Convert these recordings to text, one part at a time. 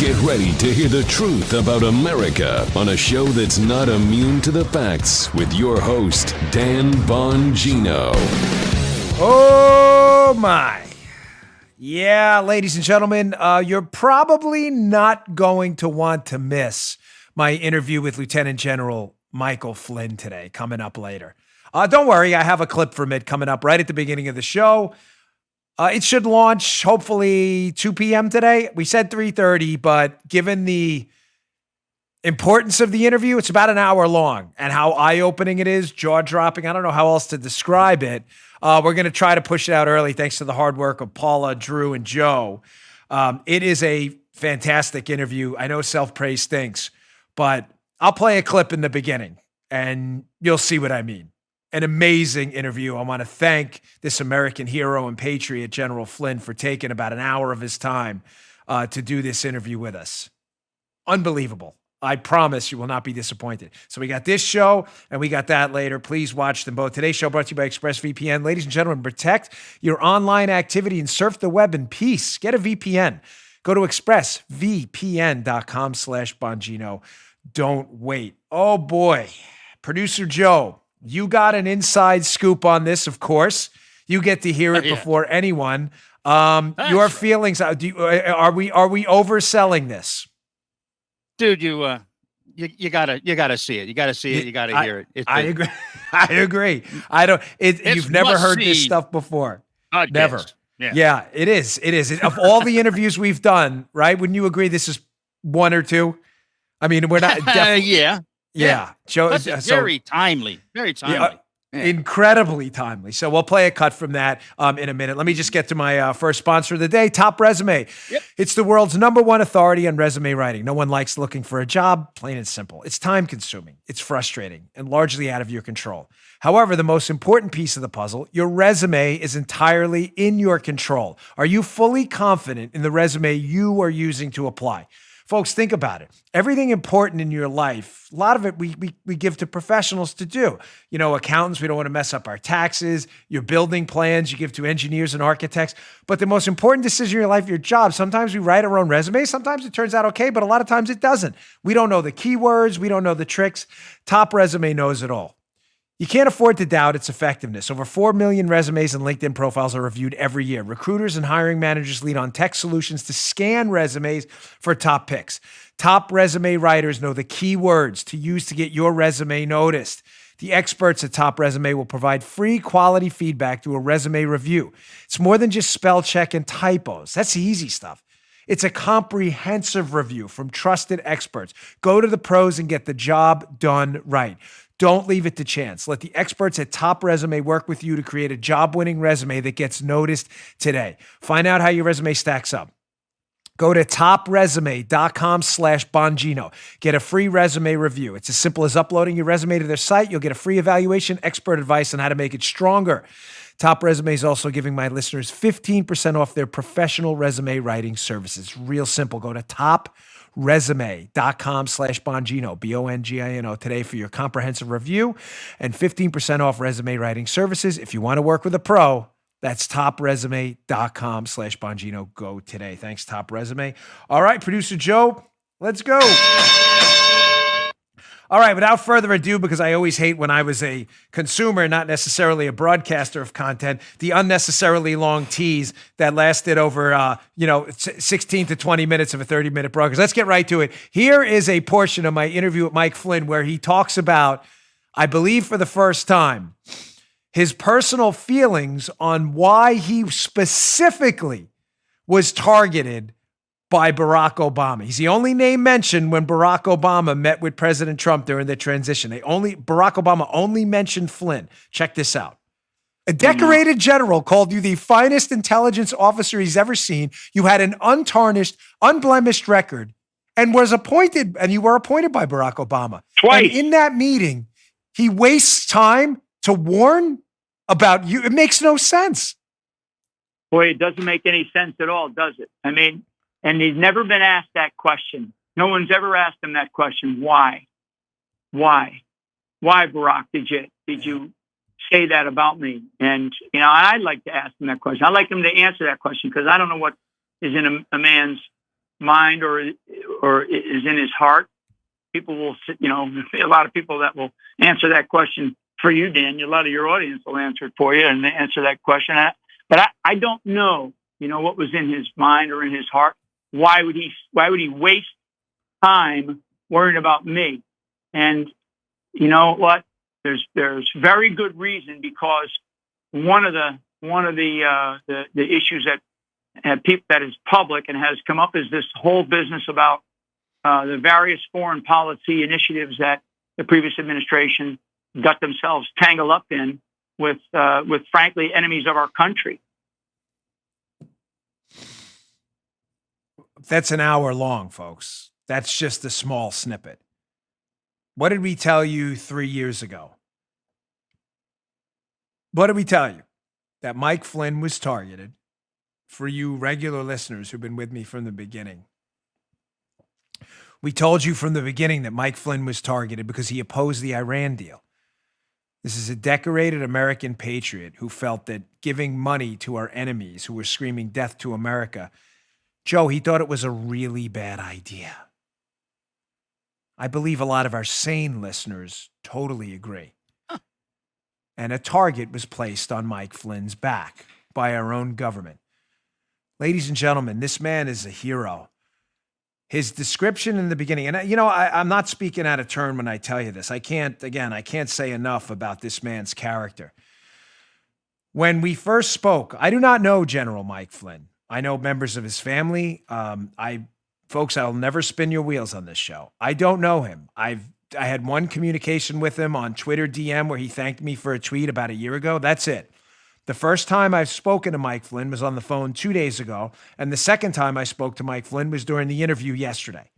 Get ready to hear the truth about America on a show that's not immune to the facts with your host, Dan Bongino. Oh, my. Yeah, ladies and gentlemen, you're probably not going to want to miss my interview with Lieutenant General Michael Flynn today, coming up later. Don't worry, I have a clip from it coming up right at the beginning of the show. It should launch hopefully 2 p.m. today. We said 3:30, but given the importance of the interview, it's about an hour long, and how eye-opening it is, jaw-dropping. I don't know how else to describe it. We're going to try to push it out early thanks to the hard work of Paula, Drew, and Joe. It is a fantastic interview. I know self-praise stinks, but I'll play a clip in the beginning, and you'll see what I mean. An amazing interview. I want to thank this American hero and patriot, General Flynn, for taking about an hour of his time to do this interview with us. Unbelievable. I promise you will not be disappointed. So we got this show and we got that later. Please watch them both. Today's show brought to you by ExpressVPN. Ladies and gentlemen, protect your online activity and surf the web in peace. Get a VPN. Go to expressvpn.com/Bongino. Don't wait. Oh boy. Producer Joe, you got an inside scoop on this, of course. You get to hear it before anyone. Your feelings, are we overselling this? Dude, you gotta see it. You gotta see it. You gotta hear it. I agree. I agree. You've never heard this stuff before. Never. Yeah, it is. It is. Of all the interviews we've done, right? Wouldn't you agree this is one or two? I mean, we're not. Yeah. Joe, very timely. Very timely. Incredibly timely. So we'll play a cut from that in a minute. Let me just get to my first sponsor of the day, Top Resume. Yep. It's the world's #1 authority on resume writing. No one likes looking for a job, plain and simple. It's time-consuming, it's frustrating, and largely out of your control. However, the most important piece of the puzzle, your resume is entirely in your control. Are you fully confident in the resume you are using to apply? Folks, think about it. Everything important in your life, a lot of it we give to professionals to do. You know, accountants, we don't want to mess up our taxes. Your building plans, you give to engineers and architects. But the most important decision in your life, your job, sometimes we write our own resume. Sometimes it turns out okay, but a lot of times it doesn't. We don't know the keywords. We don't know the tricks. Top Resume knows it all. You can't afford to doubt its effectiveness. Over 4 million resumes and LinkedIn profiles are reviewed every year. Recruiters and hiring managers lean on tech solutions to scan resumes for top picks. Top resume writers know the key words to use to get your resume noticed. The experts at Top Resume will provide free quality feedback through a resume review. It's more than just spell check and typos. That's the easy stuff. It's a comprehensive review from trusted experts. Go to the pros and get the job done right. Don't leave it to chance. Let the experts at Top Resume work with you to create a job-winning resume that gets noticed today. Find out how your resume stacks up. Go to topresume.com/Bongino. Get a free resume review. It's as simple as uploading your resume to their site. You'll get a free evaluation, expert advice on how to make it stronger. Top Resume is also giving my listeners 15% off their professional resume writing services. Real simple. Go to topresume.com/Bongino, Bongino today for your comprehensive review and 15% off resume writing services. If you want to work with a pro, that's topresume.com/Bongino. Go today. Thanks, Top Resume. All right, Producer Joe, let's go. All right, without further ado, because I always hate when I was a consumer, not necessarily a broadcaster of content, the unnecessarily long tease that lasted over, 16 to 20 minutes of a 30-minute broadcast. Let's get right to it. Here is a portion of my interview with Mike Flynn where he talks about, I believe for the first time, his personal feelings on why he specifically was targeted by Barack Obama. He's the only name mentioned when Barack Obama met with President Trump during the transition. Barack Obama only mentioned Flynn. Check this out. A decorated general called you the finest intelligence officer he's ever seen. You had an untarnished, unblemished record and you were appointed by Barack Obama. Twice. And in that meeting, he wastes time to warn about you. It makes no sense. Boy, it doesn't make any sense at all, does it? I mean, and he's never been asked that question. No one's ever asked him that question. Why? Why, Barack, did you say that about me? And, I'd like to ask him that question. I'd like him to answer that question because I don't know what is in a man's mind or is in his heart? People will, a lot of people that will answer that question for you, Dan. A lot of your audience will answer it for you and they answer that question. But I don't know, what was in his mind or in his heart. Why would he waste time worrying about me? And you know what? There's very good reason, because one of the issues that is public and has come up is this whole business about the various foreign policy initiatives that the previous administration got themselves tangled up in with frankly enemies of our country. That's an hour long, folks. That's just a small snippet. What did we tell you 3 years ago? What did we tell you? That Mike Flynn was targeted. For you regular listeners who've been with me from the beginning, we told you from the beginning that Mike Flynn was targeted because he opposed the Iran deal. This is a decorated American patriot who felt that giving money to our enemies who were screaming death to America, Joe, he thought it was a really bad idea. I believe a lot of our sane listeners totally agree. And a target was placed on Mike Flynn's back by our own government. Ladies and gentlemen, this man is a hero. His description in the beginning, and I'm not speaking out of turn when I tell you this. I can't say enough about this man's character. When we first spoke, I do not know General Mike Flynn. I know members of his family. Folks, I'll never spin your wheels on this show. I don't know him. I had one communication with him on Twitter DM where he thanked me for a tweet about a year ago. That's it. The first time I've spoken to Mike Flynn was on the phone 2 days ago, and the second time I spoke to Mike Flynn was during the interview yesterday.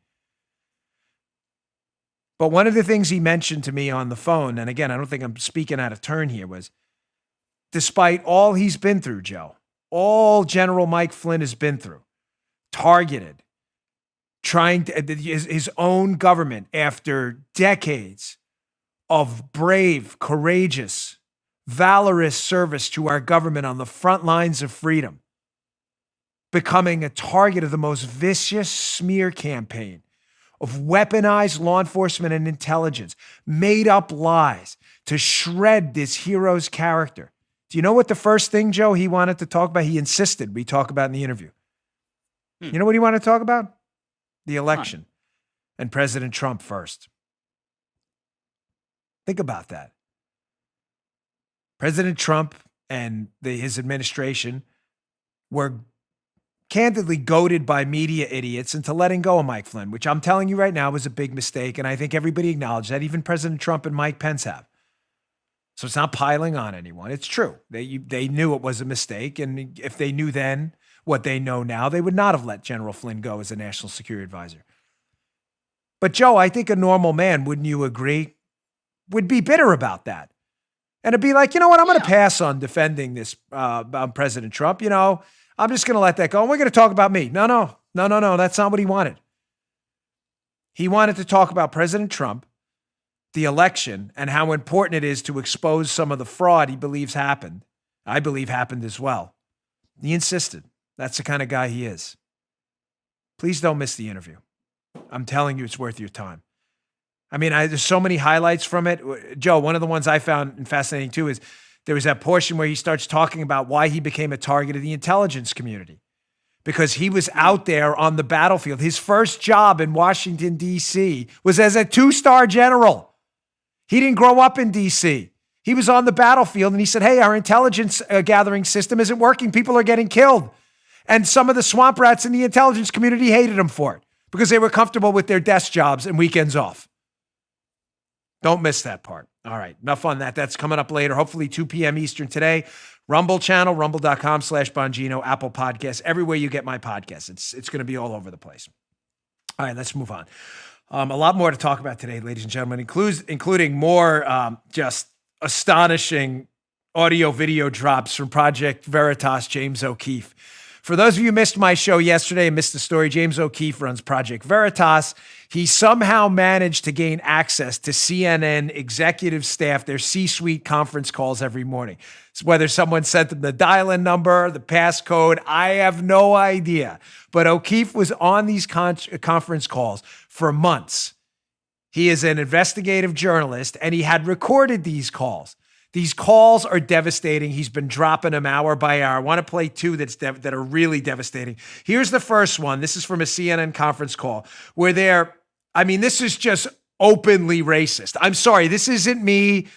But one of the things he mentioned to me on the phone, and again, I don't think I'm speaking out of turn here, was despite all he's been through, Joe, all General Mike Flynn has been through, targeted, trying to, his own government after decades of brave, courageous, valorous service to our government on the front lines of freedom, becoming a target of the most vicious smear campaign of weaponized law enforcement and intelligence, made up lies to shred this hero's character. Do you know what the first thing, Joe, he wanted to talk about? He insisted we talk about in the interview. You know what he wanted to talk about? The election and President Trump first. Think about that. President Trump and his administration were candidly goaded by media idiots into letting go of Mike Flynn, which I'm telling you right now was a big mistake, and I think everybody acknowledged that, even President Trump and Mike Pence have. So it's not piling on anyone. It's true. They knew it was a mistake, and if they knew then what they know now, they would not have let General Flynn go as a national security advisor. But Joe, I think a normal man, wouldn't you agree, would be bitter about that. And it'd be like, you know what, I'm going to pass on defending this President Trump. I'm just going to let that go. And we're going to talk about me. No. That's not what he wanted. He wanted to talk about President Trump, the election, and how important it is to expose some of the fraud he believes happened. I believe happened as well. He insisted. That's the kind of guy he is. Please don't miss the interview. I'm telling you, it's worth your time. I mean, there's so many highlights from it. Joe, one of the ones I found fascinating too is there was that portion where he starts talking about why he became a target of the intelligence community. Because he was out there on the battlefield. His first job in Washington, D.C. was as a 2-star general. He didn't grow up in D.C. He was on the battlefield and he said, hey, our intelligence gathering system isn't working. People are getting killed. And some of the swamp rats in the intelligence community hated him for it because they were comfortable with their desk jobs and weekends off. Don't miss that part. All right, enough on that. That's coming up later, hopefully 2 p.m. Eastern today. Rumble channel, rumble.com/Bongino, Apple Podcasts, everywhere you get my podcasts. It's going to be all over the place. All right, let's move on. A lot more to talk about today, ladies and gentlemen, including more just astonishing audio video drops from Project Veritas, James O'Keefe. For those of you who missed my show yesterday and missed the story, James O'Keefe runs Project Veritas. He somehow managed to gain access to CNN executive staff, their C-suite conference calls every morning. So whether someone sent them the dial-in number, the passcode, I have no idea. But O'Keefe was on these conference calls for months. He is an investigative journalist, and he had recorded these calls. These calls are devastating. He's been dropping them hour by hour. I want to play two that are really devastating. Here's the first one. This is from a CNN conference call where this is just openly racist. I'm sorry. This isn't me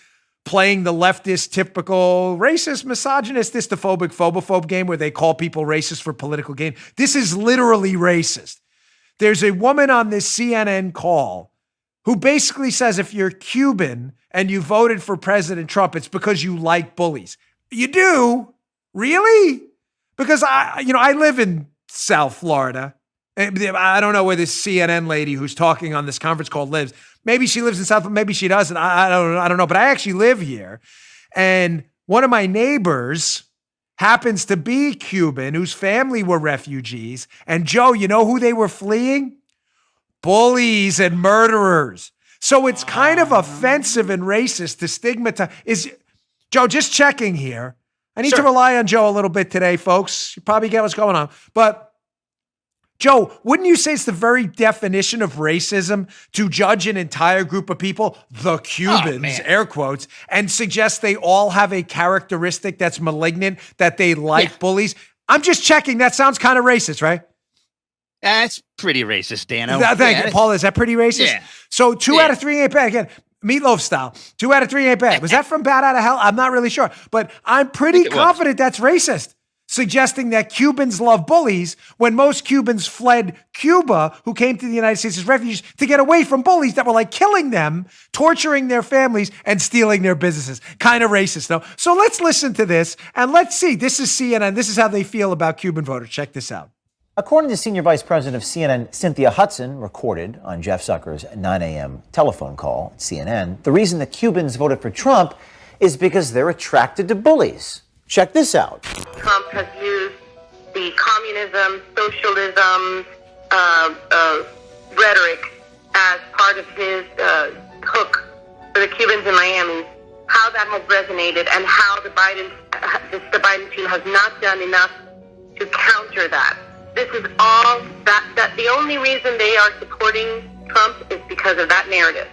playing the leftist typical racist, misogynist, histophobic, phobophobe game where they call people racist for political gain. This is literally racist. There's a woman on this CNN call who basically says if you're Cuban and you voted for President Trump, it's because you like bullies. You do? Really? Because I live in South Florida. I don't know where this CNN lady who's talking on this conference call lives. Maybe she lives in South, maybe she doesn't. I don't know, but I actually live here. And one of my neighbors happens to be Cuban, whose family were refugees. And Joe, you know who they were fleeing? Bullies and murderers. So it's kind of offensive and racist to stigmatize. Joe, just checking here. I need to rely on Joe a little bit today, folks. You probably get what's going on. But Joe, wouldn't you say it's the very definition of racism to judge an entire group of people, the Cubans, air quotes, and suggest they all have a characteristic that's malignant, that they like bullies? I'm just checking. That sounds kind of racist, right? That's pretty racist, Dano. Thank you, Paul. Is that pretty racist? Yeah. So 2 out of 3 ain't bad. Again, Meatloaf style. 2 out of 3 ain't bad. Was that from Bat Out of Hell? I'm not really sure. But I'm pretty confident that's racist. Suggesting that Cubans love bullies when most Cubans fled Cuba, who came to the United States as refugees, to get away from bullies that were like killing them, torturing their families, and stealing their businesses. Kind of racist, though. So let's listen to this, and let's see. This is CNN. This is how they feel about Cuban voters. Check this out. According to Senior Vice President of CNN, Cynthia Hudson, recorded on Jeff Zucker's 9 a.m. telephone call at CNN, the reason the Cubans voted for Trump is because they're attracted to bullies. Check this out. Trump has used the communism, socialism rhetoric as part of his hook for the Cubans in Miami. How that has resonated and how the Biden team has not done enough to counter that. This is all that the only reason they are supporting Trump is because of that narrative.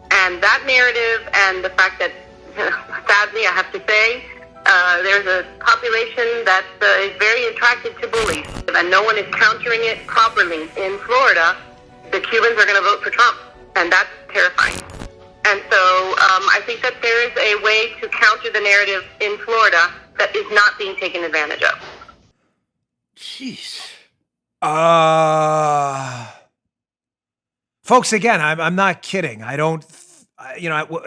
And that narrative and the fact that, sadly, I have to say, there's a population that is very attracted to bullies, and no one is countering it properly. In Florida, the Cubans are going to vote for Trump, and that's terrifying. And so I think that there is a way to counter the narrative in Florida that is not being taken advantage of. Jeez. Folks, again, I'm not kidding. I don't.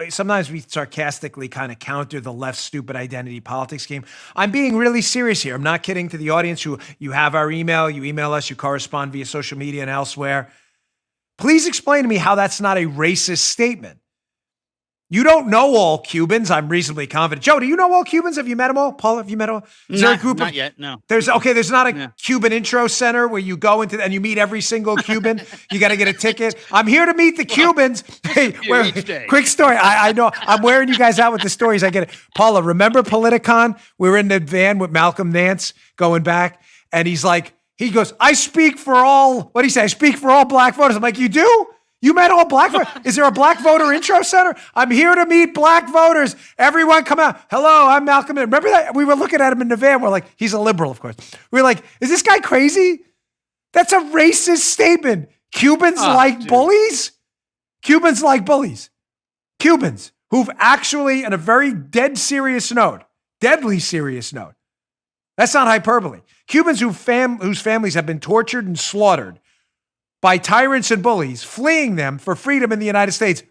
Sometimes we sarcastically kind of counter the left's stupid identity politics game. I'm being really serious here. I'm not kidding to the audience who you have our email, you email us, you correspond via social media and elsewhere. Please explain to me how that's not a racist statement. You don't know all Cubans. I'm reasonably confident. Joe, do you know all Cubans? Have you met them all? Paul, have you met them all? Is there a group not yet, no. There's not a Cuban intro center where you go into and you meet every single Cuban. You got to get a ticket. I'm here to meet the Cubans. Hey, quick story. I know I'm wearing you guys out with the stories. I get it. Paula, remember Politicon? We were in the van with Malcolm Nance going back, and he goes, I speak for all, what do you say? I speak for all black voters. I'm like, you do? You met all black voters? Is there a black voter intro center? I'm here to meet black voters. Everyone come out. Hello, I'm Malcolm. Remember that? We were looking at him in the van. We're like, he's a liberal, of course. We're like, is this guy crazy? That's a racist statement. Cubans like bullies? Cubans like bullies. Cubans who've actually, on a very deadly serious note, that's not hyperbole. Cubans whose families have been tortured and slaughtered by tyrants and bullies, fleeing them for freedom in the United States,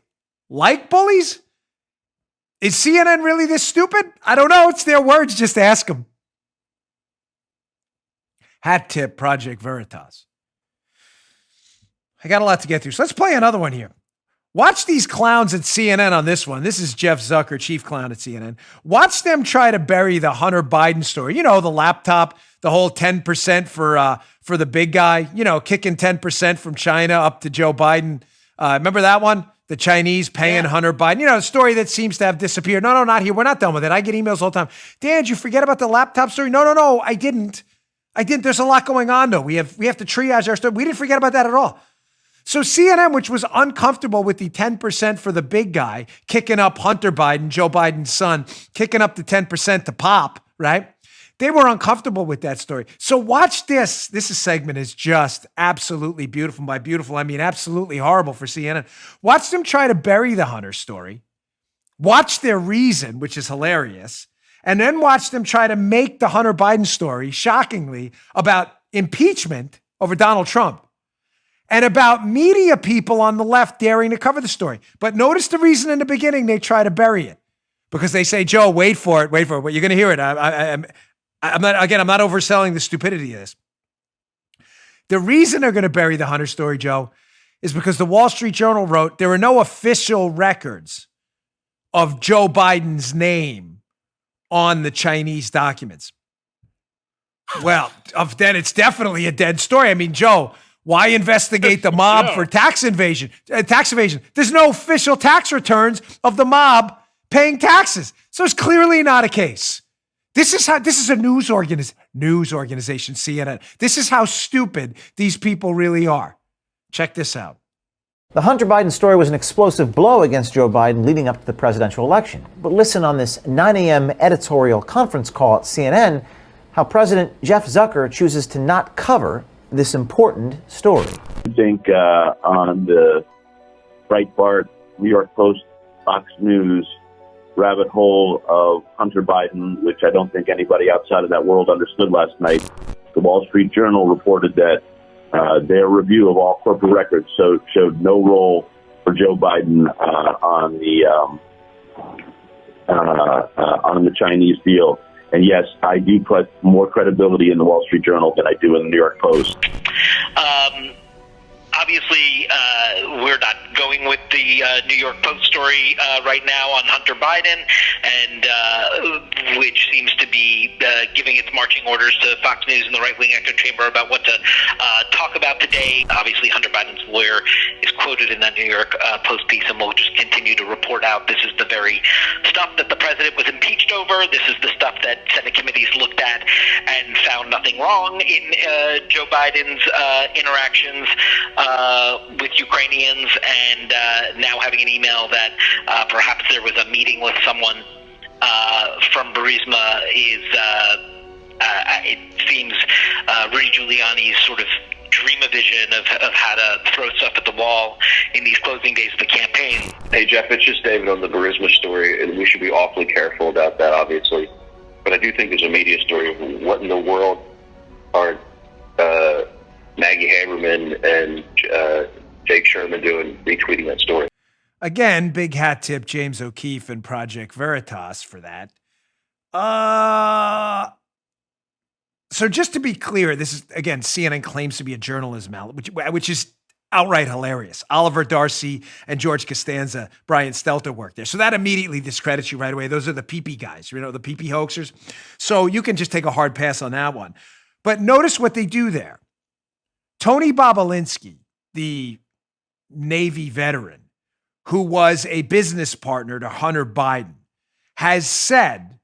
like bullies? Is CNN really this stupid? I don't know. It's their words. Just ask them. Hat tip, Project Veritas. I got a lot to get through, so let's play another one here. Watch these clowns at CNN on this one. This is Jeff Zucker, chief clown at CNN. Watch them try to bury the Hunter Biden story. You know, the laptop, the whole 10% for the big guy, you know, kicking 10% from China up to Joe Biden. Remember that one? The Chinese paying Hunter Biden. You know, a story that seems to have disappeared. No, not here. We're not done with it. I get emails all the time. Dan, did you forget about the laptop story? No, I didn't. There's a lot going on, though. We have to triage our story. We didn't forget about that at all. So CNN, which was uncomfortable with the 10% for the big guy, kicking up Hunter Biden, Joe Biden's son, kicking up the 10% to pop, right? They were uncomfortable with that story. So watch this. This segment is just absolutely beautiful. By beautiful, I mean absolutely horrible for CNN. Watch them try to bury the Hunter story. Watch their reason, which is hilarious. And then watch them try to make the Hunter Biden story, shockingly, about impeachment over Donald Trump. And about media people on the left daring to cover the story. But notice the reason in the beginning they try to bury it. Because they say, Joe, wait for it. Well, you're going to hear it. I'm not overselling the stupidity of this. The reason they're going to bury the Hunter story, Joe, is because the Wall Street Journal wrote there are no official records of Joe Biden's name on the Chinese documents. Well, then it's definitely a dead story. I mean, Joe, why investigate the mob for tax evasion? There's no official tax returns of the mob paying taxes. So it's clearly not a case. This is a news organization, CNN. This is how stupid these people really are. Check this out. The Hunter Biden story was an explosive blow against Joe Biden leading up to the presidential election. But listen on this 9 a.m. editorial conference call at CNN how President Jeff Zucker chooses to not cover this important story. I think on the Breitbart, New York Post, Fox News rabbit hole of Hunter Biden, which I don't think anybody outside of that world understood last night, the Wall Street Journal reported that their review of all corporate records showed no role for Joe Biden on the Chinese deal. And yes, I do put more credibility in the Wall Street Journal than I do in the New York Post. Obviously, we're not going with the New York Post story right now on Hunter Biden, and which seems to be giving its marching orders to Fox News and the right-wing echo chamber about what to talk about today. Obviously, Hunter Biden's lawyer is quoted in that New York Post piece, and we'll just continue to report out. This is the very stuff that the president was impeached over. This is the stuff that Senate committees looked at and found nothing wrong in Joe Biden's interactions with Ukrainians, and now having an email that perhaps there was a meeting with someone from Burisma it seems Rudy Giuliani's sort of dream-a-vision of how to throw stuff at the wall in these closing days of the campaign. Hey, Jeff, it's just David on the Burisma story, and we should be awfully careful about that, obviously. But I do think there's a media story of what in the world are Maggie Haberman and Jake Sherman doing, retweeting that story. Again, big hat tip James O'Keefe and Project Veritas for that. So just to be clear, this is, again, CNN claims to be a journalism outlet, which is outright hilarious. Oliver Darcy and George Costanza, Brian Stelter worked there. So that immediately discredits you right away. Those are the PP guys, you know, the PP hoaxers. So you can just take a hard pass on that one. But notice what they do there. Tony Bobolinsky, the Navy veteran, who was a business partner to Hunter Biden, has said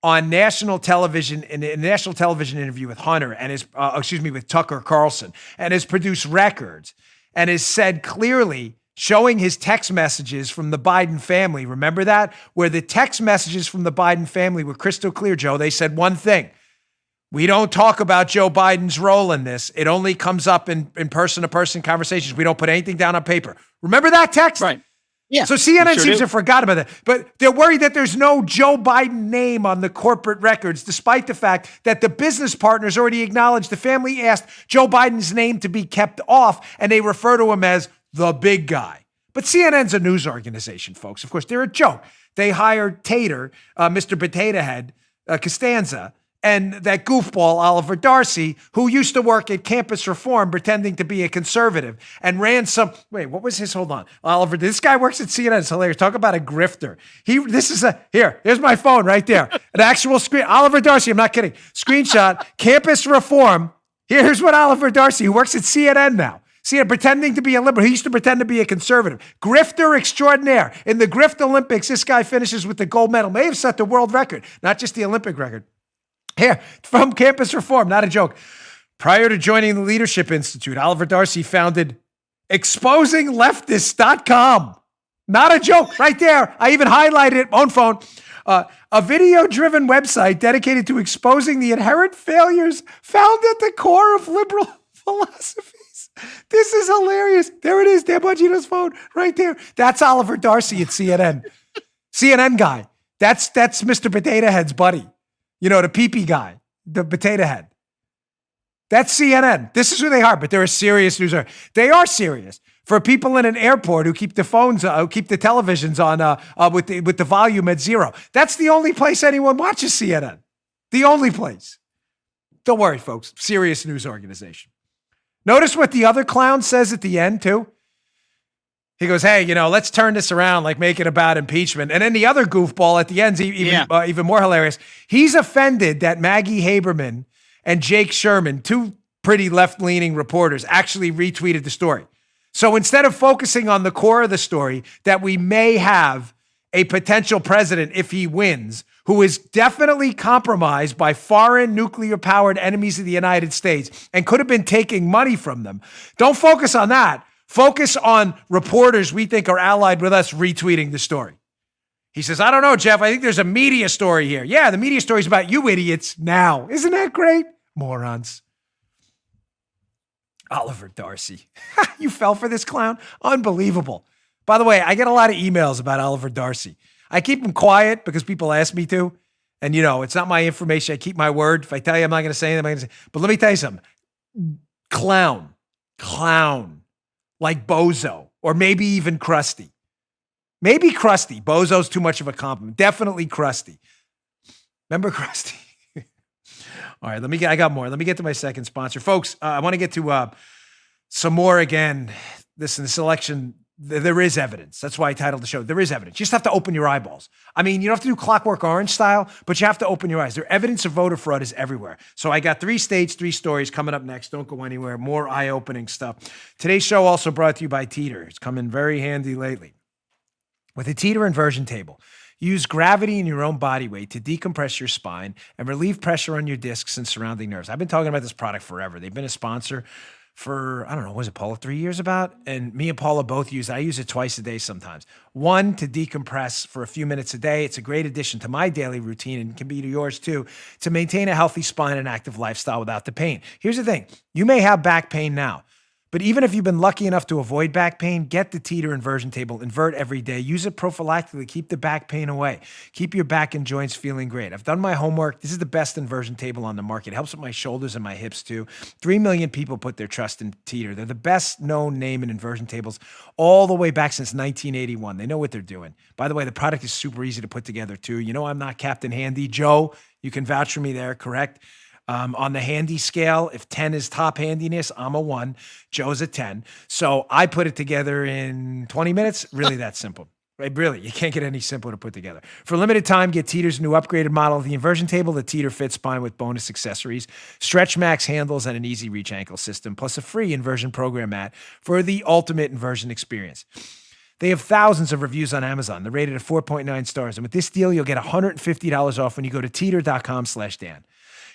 on national television, in a national television interview with Hunter and with Tucker Carlson, and has produced records and has said clearly, showing his text messages from the Biden family. Remember that? Where the text messages from the Biden family were crystal clear, Joe. They said one thing: we don't talk about Joe Biden's role in this. It only comes up in person-to-person conversations. We don't put anything down on paper. Remember that text? Right. Yeah. So CNN seems to have forgot about that. But they're worried that there's no Joe Biden name on the corporate records, despite the fact that the business partners already acknowledged the family asked Joe Biden's name to be kept off, and they refer to him as the big guy. But CNN's a news organization, folks. Of course, they're a joke. They hired Tater, Mr. Potato Head, Costanza, and that goofball, Oliver Darcy, who used to work at Campus Reform pretending to be a conservative and ran some, wait, what was his, hold on. Oliver, this guy works at CNN. It's hilarious. Talk about a grifter. Here's my phone right there. An actual screen. Oliver Darcy, I'm not kidding. Screenshot, Campus Reform. Here's what Oliver Darcy, who works at CNN now. CNN, pretending to be a liberal. He used to pretend to be a conservative. Grifter extraordinaire. In the Grift Olympics, this guy finishes with the gold medal. May have set the world record, not just the Olympic record. Here, from Campus Reform, not a joke. Prior to joining the Leadership Institute, Oliver Darcy founded exposingleftist.com. Not a joke, right there. I even highlighted it, own phone. A video-driven website dedicated to exposing the inherent failures found at the core of liberal philosophies. This is hilarious. There it is, Dan Bongino's phone, right there. That's Oliver Darcy at CNN. CNN guy. That's Mr. Potato Head's buddy. You know, the pee-pee guy, the potato head. That's CNN. This is who they are, but they're a serious news. They are serious. For people in an airport who keep the phones, keep the televisions on with the volume at zero. That's the only place anyone watches CNN. The only place. Don't worry, folks. Serious news organization. Notice what the other clown says at the end, too. He goes, hey, let's turn this around, like make it about impeachment. And then the other goofball at the end's even more hilarious. He's offended that Maggie Haberman and Jake Sherman, two pretty left-leaning reporters, actually retweeted the story. So instead of focusing on the core of the story, that we may have a potential president, if he wins, who is definitely compromised by foreign nuclear-powered enemies of the United States and could have been taking money from them, don't focus on that. Focus on reporters we think are allied with us retweeting the story. He says, I don't know, Jeff. I think there's a media story here. Yeah, the media story is about you idiots now. Isn't that great? Morons. Oliver Darcy. You fell for this clown? Unbelievable. By the way, I get a lot of emails about Oliver Darcy. I keep them quiet because people ask me to. And, it's not my information. I keep my word. If I tell you I'm not going to say anything, I'm not going to say. But let me tell you something. Clown. Like Bozo, or maybe even Krusty. Maybe Krusty. Bozo's too much of a compliment. Definitely Krusty. Remember Krusty? All right, I got more. Let me get to my second sponsor. Folks, I want to get to some more again. This election, there is evidence. That's why I titled the show, There is Evidence. You just have to open your eyeballs. I mean, you don't have to do Clockwork Orange style, but you have to open your eyes. There's evidence of voter fraud is everywhere. So I got 3 states, 3 stories coming up next. Don't go anywhere. More eye-opening stuff. Today's show also brought to you by Teeter. It's come in very handy lately. With a Teeter inversion table, use gravity in your own body weight to decompress your spine and relieve pressure on your discs and surrounding nerves. I've been talking about this product forever. They've been a sponsor for, I don't know, was it Paula 3 years about? And me and Paula both use it. I use it twice a day sometimes. One, to decompress for a few minutes a day. It's a great addition to my daily routine and can be to yours too, to maintain a healthy spine and active lifestyle without the pain. Here's the thing. You may have back pain now, but even if you've been lucky enough to avoid back pain, get the Teeter inversion table. Invert every day. Use it prophylactically. Keep the back pain away. Keep your back and joints feeling great. I've done my homework. This is the best inversion table on the market. It helps with my shoulders and my hips too. 3 million people put their trust in Teeter. They're the best known name in inversion tables all the way back since 1981. They know what they're doing. By the way, the product is super easy to put together too. I'm not Captain Handy. Joe, you can vouch for me there, correct? On the handy scale, if 10 is top handiness, I'm a 1. Joe's a 10. So I put it together in 20 minutes. Really that simple. Right? Really, you can't get any simpler to put together. For a limited time, get Teeter's new upgraded model of the inversion table, the Teeter Fit Spine with bonus accessories, Stretch Max handles, and an easy reach ankle system, plus a free inversion program mat for the ultimate inversion experience. They have thousands of reviews on Amazon. They're rated at 4.9 stars. And with this deal, you'll get $150 off when you go to teeter.com/Dan.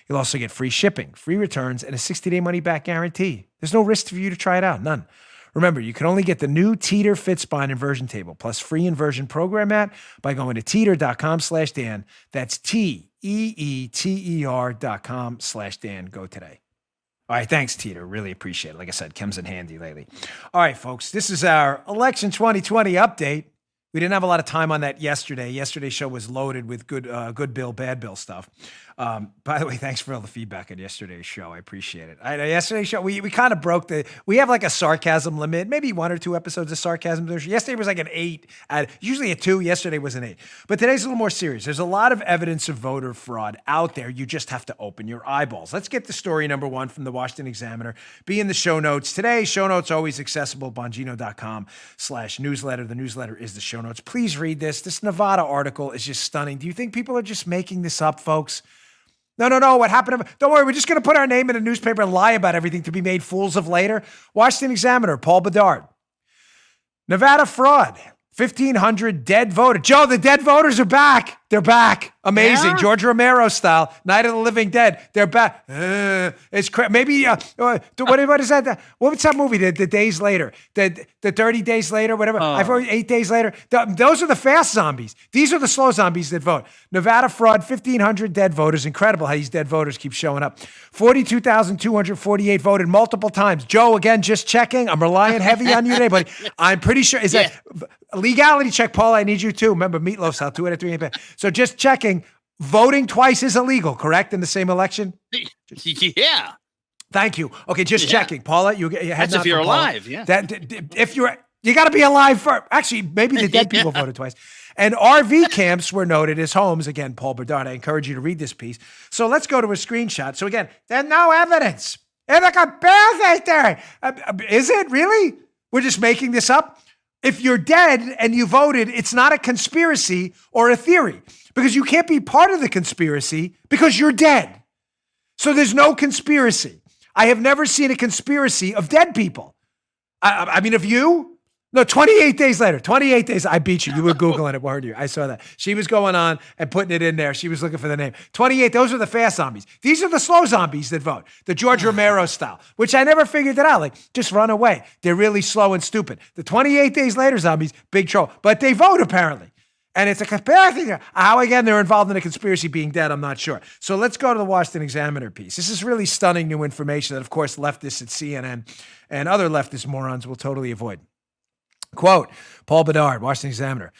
You'll also get free shipping, free returns, and a 60-day money-back guarantee. There's no risk for you to try it out, none. Remember, you can only get the new Teeter Fit Spine inversion table plus free inversion program mat by going to teeter.com/Dan. That's TEETER.com/Dan. Go today. All right, thanks, Teeter. Really appreciate it. Like I said, comes in handy lately. All right, folks, this is our election 2020 update. We didn't have a lot of time on that yesterday. Yesterday's show was loaded with good Bill, bad Bill stuff. By the way, thanks for all the feedback on yesterday's show. I appreciate it. Yesterday's show, we kind of broke we have like a sarcasm limit, maybe 1 or 2 episodes of sarcasm. Yesterday was like an 8, usually a 2. Yesterday was an 8. But today's a little more serious. There's a lot of evidence of voter fraud out there. You just have to open your eyeballs. Let's get to story number 1 from the Washington Examiner. Be in the show notes today. Show notes always accessible, bongino.com/newsletter. The newsletter is the show notes. Please read this. This Nevada article is just stunning. Do you think people are just making this up, folks? No. What happened? Don't worry. We're just going to put our name in a newspaper and lie about everything to be made fools of later. Washington Examiner, Paul Bedard. Nevada fraud. 1,500 dead voters. Joe, the dead voters are back. They're back. Amazing. Yeah. George Romero style. Night of the Living Dead. They're back. It's crazy. Maybe, what is that? What's that movie? The Days Later. The 30 Days Later, whatever. I've heard 8 days later. Those are the fast zombies. These are the slow zombies that vote. Nevada fraud, 1,500 dead voters. Incredible how these dead voters keep showing up. 42,248 voted multiple times. Joe, again, just checking. I'm relying heavy on you today, buddy. I'm pretty sure. Is that legality check, Paul? I need you too. Remember, Meatloaf style, 2 out of 3. So just checking, voting twice is illegal, correct, in the same election? Yeah. Thank you. Okay, just checking. Paula, that's if you're alive, yeah. If you got to be alive first. Actually, maybe the dead people voted twice. And RV camps were noted as homes. Again, Paul Bedard, I encourage you to read this piece. So let's go to a screenshot. So again, there's no evidence. It's like a bear there. Is it really? We're just making this up? If you're dead and you voted, it's not a conspiracy or a theory because you can't be part of the conspiracy because you're dead. So there's no conspiracy. I have never seen a conspiracy of dead people. I mean, of you? No, 28 days later. 28 days. I beat you. You were Googling it, weren't you? I saw that. She was going on and putting it in there. She was looking for the name. 28. Those are the fast zombies. These are the slow zombies that vote. The George Romero style, which I never figured it out. Like, just run away. They're really slow and stupid. The 28 days later zombies, big trouble. But they vote, apparently. And it's a conspiracy. How, again, they're involved in a conspiracy being dead, I'm not sure. So let's go to the Washington Examiner piece. This is really stunning new information that, of course, leftists at CNN and other leftist morons will totally avoid. Quote, Paul Bedard, Washington Examiner.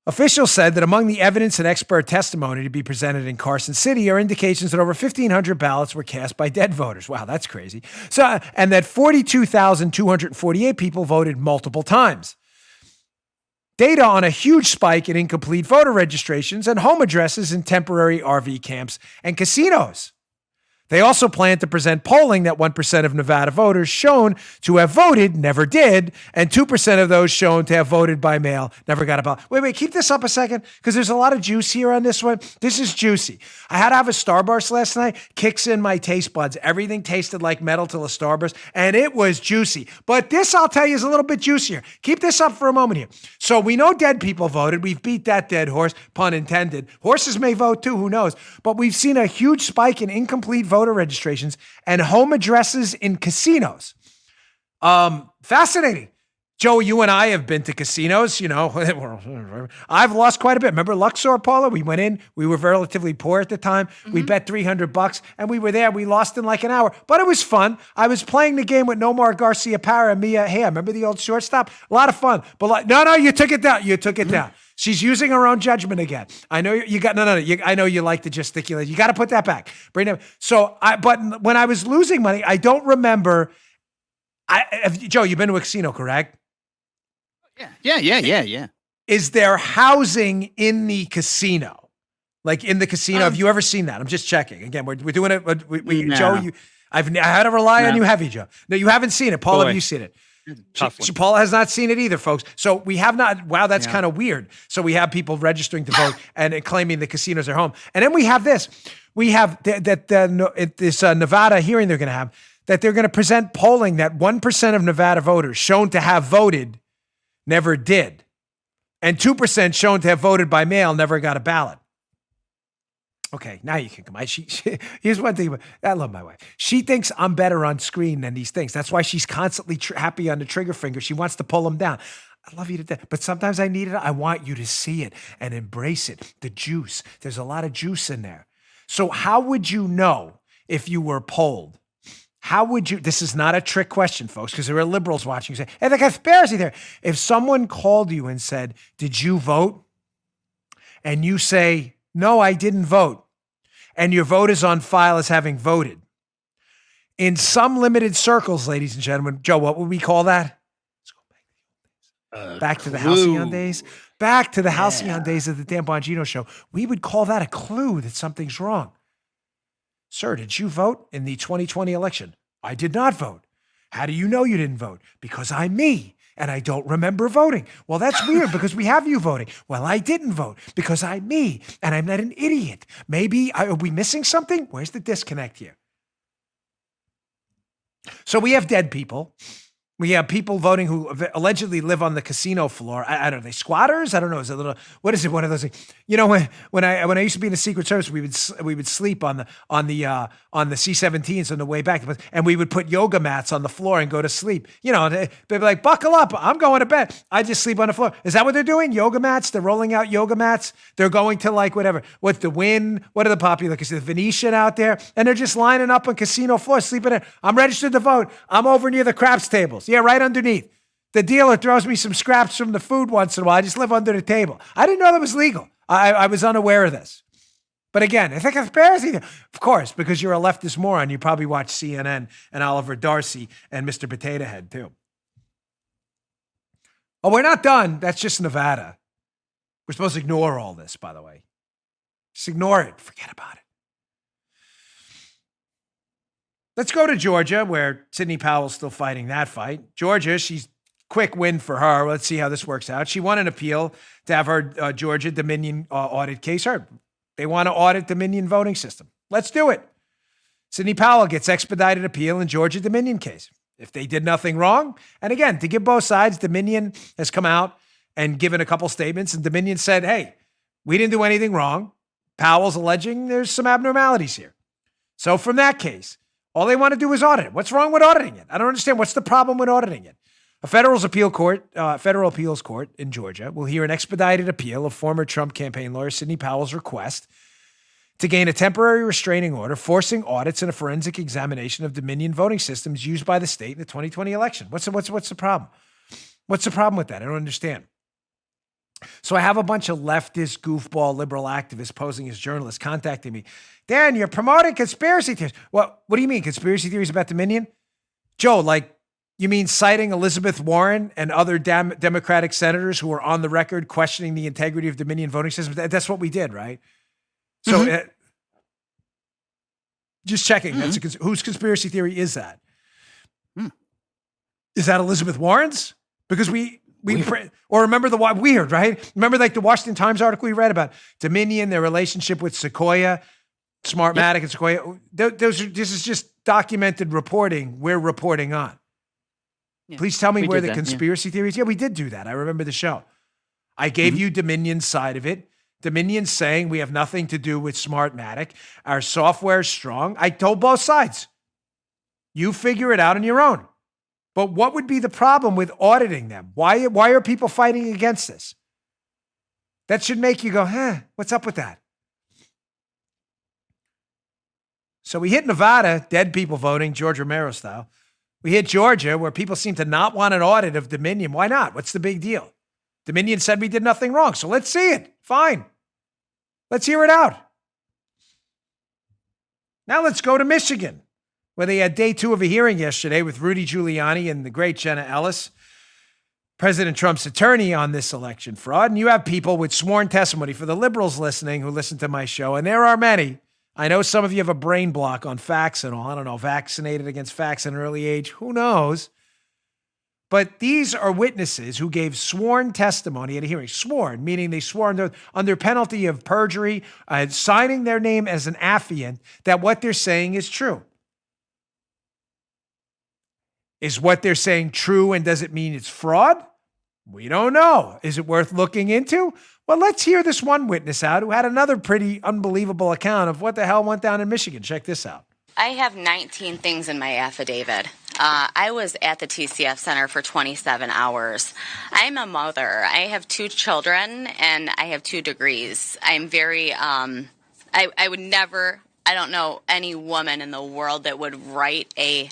Officials said that among the evidence and expert testimony to be presented in Carson City are indications that over 1,500 ballots were cast by dead voters. Wow, that's crazy. So, and that 42,248 people voted multiple times. Data on a huge spike in incomplete voter registrations and home addresses in temporary RV camps and casinos. They also plan to present polling that 1% of Nevada voters shown to have voted never did, and 2% of those shown to have voted by mail never got a ballot. Wait, keep this up a second, because there's a lot of juice here on this one. This is juicy. I had to have a Starburst last night. Kicks in my taste buds. Everything tasted like metal till a Starburst, and it was juicy. But this, I'll tell you, is a little bit juicier. Keep this up for a moment here. So we know dead people voted. We've beat that dead horse, pun intended. Horses may vote too, who knows? But we've seen a huge spike in incomplete voter registrations and home addresses in casinos. Fascinating. Joe, you and I have been to casinos, you know. I've lost quite a bit. Remember Luxor, Paula? We went in. We were relatively poor at the time. Mm-hmm. We bet $300 and we were there. We lost in like an hour, but it was fun. I was playing the game with Nomar Garcia Parra and Mia Hamm. Remember the old shortstop? A lot of fun. But no, you took it down. You took it down. She's using her own judgment again. I know you got, no. I know you like to gesticulate. You got to put that back. Bring it. So but when I was losing money, I don't remember. Joe, you've been to a casino, correct? Yeah. Is there housing in the casino? Like in the casino? Have you ever seen that? I'm just checking. Again, we're doing it. No. Joe, I had to rely on you heavy, Joe. No, you haven't seen it. Paul, have you seen it? Paula has not seen it either, folks. So we have not. Wow, that's kind of weird. So we have people registering to vote and claiming the casinos are home. And then we have this. We have this Nevada hearing they're going to have, that they're going to present polling that 1% of Nevada voters shown to have voted never did. And 2% shown to have voted by mail never got a ballot. Okay, now you can come. Here's one thing. I love my wife. She thinks I'm better on screen than these things. That's why she's constantly happy on the trigger finger. She wants to pull them down. I love you to death. But sometimes I need it. I want you to see it and embrace it. The juice. There's a lot of juice in there. So how would you know if you were polled? How would you, this is not a trick question, folks, because there are liberals watching you say, hey, the conspiracy there. If someone called you and said, did you vote? And you say, no, I didn't vote. And your vote is on file as having voted. In some limited circles, ladies and gentlemen, Joe, what would we call that? Back to the halcyon days. Back to the halcyon days of the Dan Bongino show. We would call that a clue that something's wrong. Sir, did you vote in the 2020 election? I did not vote. How do you know you didn't vote? Because I'm me, and I don't remember voting. Well, that's weird because we have you voting. Well, I didn't vote because I'm me, and I'm not an idiot. Maybe, are we missing something? Where's the disconnect here? So we have dead people. We have people voting who allegedly live on the casino floor. I don't know. They squatters? I don't know. Is it a little? What is it? One of those things. You know, when I used to be in the Secret Service, we would sleep on the C-17s on the way back, and we would put yoga mats on the floor and go to sleep. You know, they'd be like, "Buckle up! I'm going to bed." I just sleep on the floor. Is that what they're doing? Yoga mats? They're rolling out yoga mats. They're going to like whatever. What's the Wynn? What are the popular? Because the Venetian out there, and they're just lining up on casino floors, sleeping in. I'm registered to vote. I'm over near the craps tables. Yeah, right underneath. The dealer throws me some scraps from the food once in a while. I just live under the table. I didn't know that was legal. I was unaware of this. But again, it's a conspiracy. Of course, because you're a leftist moron, you probably watch CNN and Oliver Darcy and Mr. Potato Head too. Oh, we're not done. That's just Nevada. We're supposed to ignore all this, by the way. Just ignore it. Forget about it. Let's go to Georgia, where Sidney Powell's still fighting that fight. Georgia, she's quick win for her. Let's see how this works out. She won an appeal to have her Georgia Dominion audit case heard. They want to audit Dominion voting system. Let's do it. Sidney Powell gets expedited appeal in Georgia Dominion case. If they did nothing wrong, and again, to give both sides, Dominion has come out and given a couple statements, and Dominion said, hey, we didn't do anything wrong. Powell's alleging there's some abnormalities here. So from that case, all they want to do is audit it. What's wrong with auditing it? I don't understand. What's the problem with auditing it? A federal appeals court in Georgia will hear an expedited appeal of former Trump campaign lawyer Sidney Powell's request to gain a temporary restraining order, forcing audits and a forensic examination of Dominion voting systems used by the state in the 2020 election. What's the problem? What's the problem with that? I don't understand. So I have a bunch of leftist, goofball, liberal activists posing as journalists contacting me. Dan, you're promoting conspiracy theories. What do you mean, conspiracy theories about Dominion? Joe, like, you mean citing Elizabeth Warren and other Democratic senators who were on the record questioning the integrity of Dominion voting systems? That's what we did, right? So just checking. Mm-hmm. Whose conspiracy theory is that? Is that Elizabeth Warren's? Because or remember weird, right? Remember like the Washington Times article we read about Dominion, their relationship with Sequoia, Smartmatic and Sequoia. This is just documented reporting we're reporting on. Yeah. Please tell me where the conspiracy theories. Yeah, we did do that. I remember the show. I gave you Dominion's side of it. Dominion's saying we have nothing to do with Smartmatic. Our software is strong. I told both sides. You figure it out on your own. But what would be the problem with auditing them? Why are people fighting against this? That should make you go, what's up with that? So we hit Nevada, dead people voting, George Romero style. We hit Georgia, where people seem to not want an audit of Dominion. Why not? What's the big deal? Dominion said we did nothing wrong, so let's see it. Fine. Let's hear it out. Now let's go to Michigan, where they had day 2 of a hearing yesterday with Rudy Giuliani and the great Jenna Ellis, President Trump's attorney on this election fraud. And you have people with sworn testimony for the liberals listening who listen to my show, and there are many. I know some of you have a brain block on facts and all. I don't know, vaccinated against facts at an early age. Who knows? But these are witnesses who gave sworn testimony at a hearing. Sworn, meaning they swore under penalty of perjury, signing their name as an affiant that what they're saying is true. Is what they're saying true, and does it mean it's fraud? We don't know. Is it worth looking into? Well, let's hear this one witness out who had another pretty unbelievable account of what the hell went down in Michigan. Check this out. I have 19 things in my affidavit. I was at the TCF Center for 27 hours. I'm a mother. I have 2 children, and I have 2 degrees. I'm very, I would never I don't know any woman in the world that would write an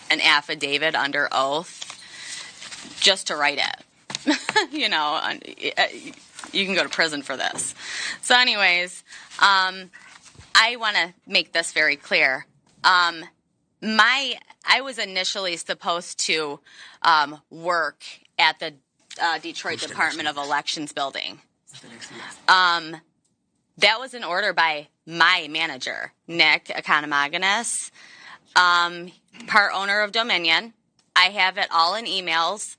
affidavit under oath just to write it. You know, you can go to prison for this. So anyways, I want to make this very clear. I was initially supposed to work at the Detroit Department of Elections building. That was an order by my manager, Nick Economagounis, part owner of Dominion. I have it all in emails.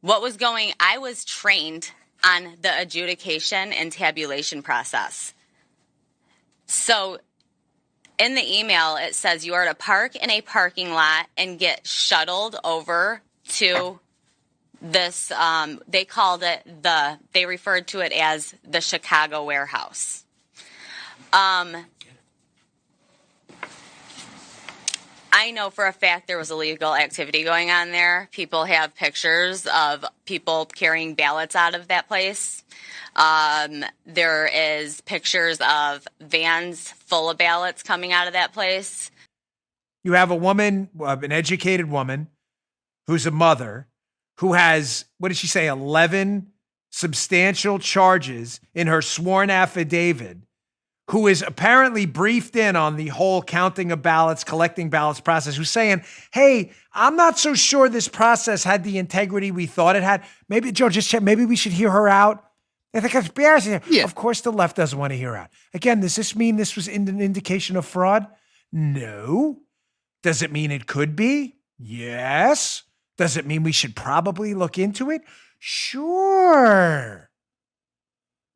I was trained on the adjudication and tabulation process. So in the email, it says you are to park in a parking lot and get shuttled over to this, they referred to it as the Chicago warehouse. I know for a fact there was illegal activity going on there. People have pictures of people carrying ballots out of that place. There is pictures of vans full of ballots coming out of that place. You have a woman, an educated woman, who's a mother, who has, what did she say, 11 substantial charges in her sworn affidavit, who is apparently briefed in on the whole counting of ballots, collecting ballots process, who's saying, hey, I'm not so sure this process had the integrity we thought it had. Maybe, Joe, just check, maybe we should hear her out. I think conspiracy. Yeah. Of course the left doesn't want to hear her out. Again, does this mean this was an indication of fraud? No. Does it mean it could be? Yes. Does it mean we should probably look into it? Sure.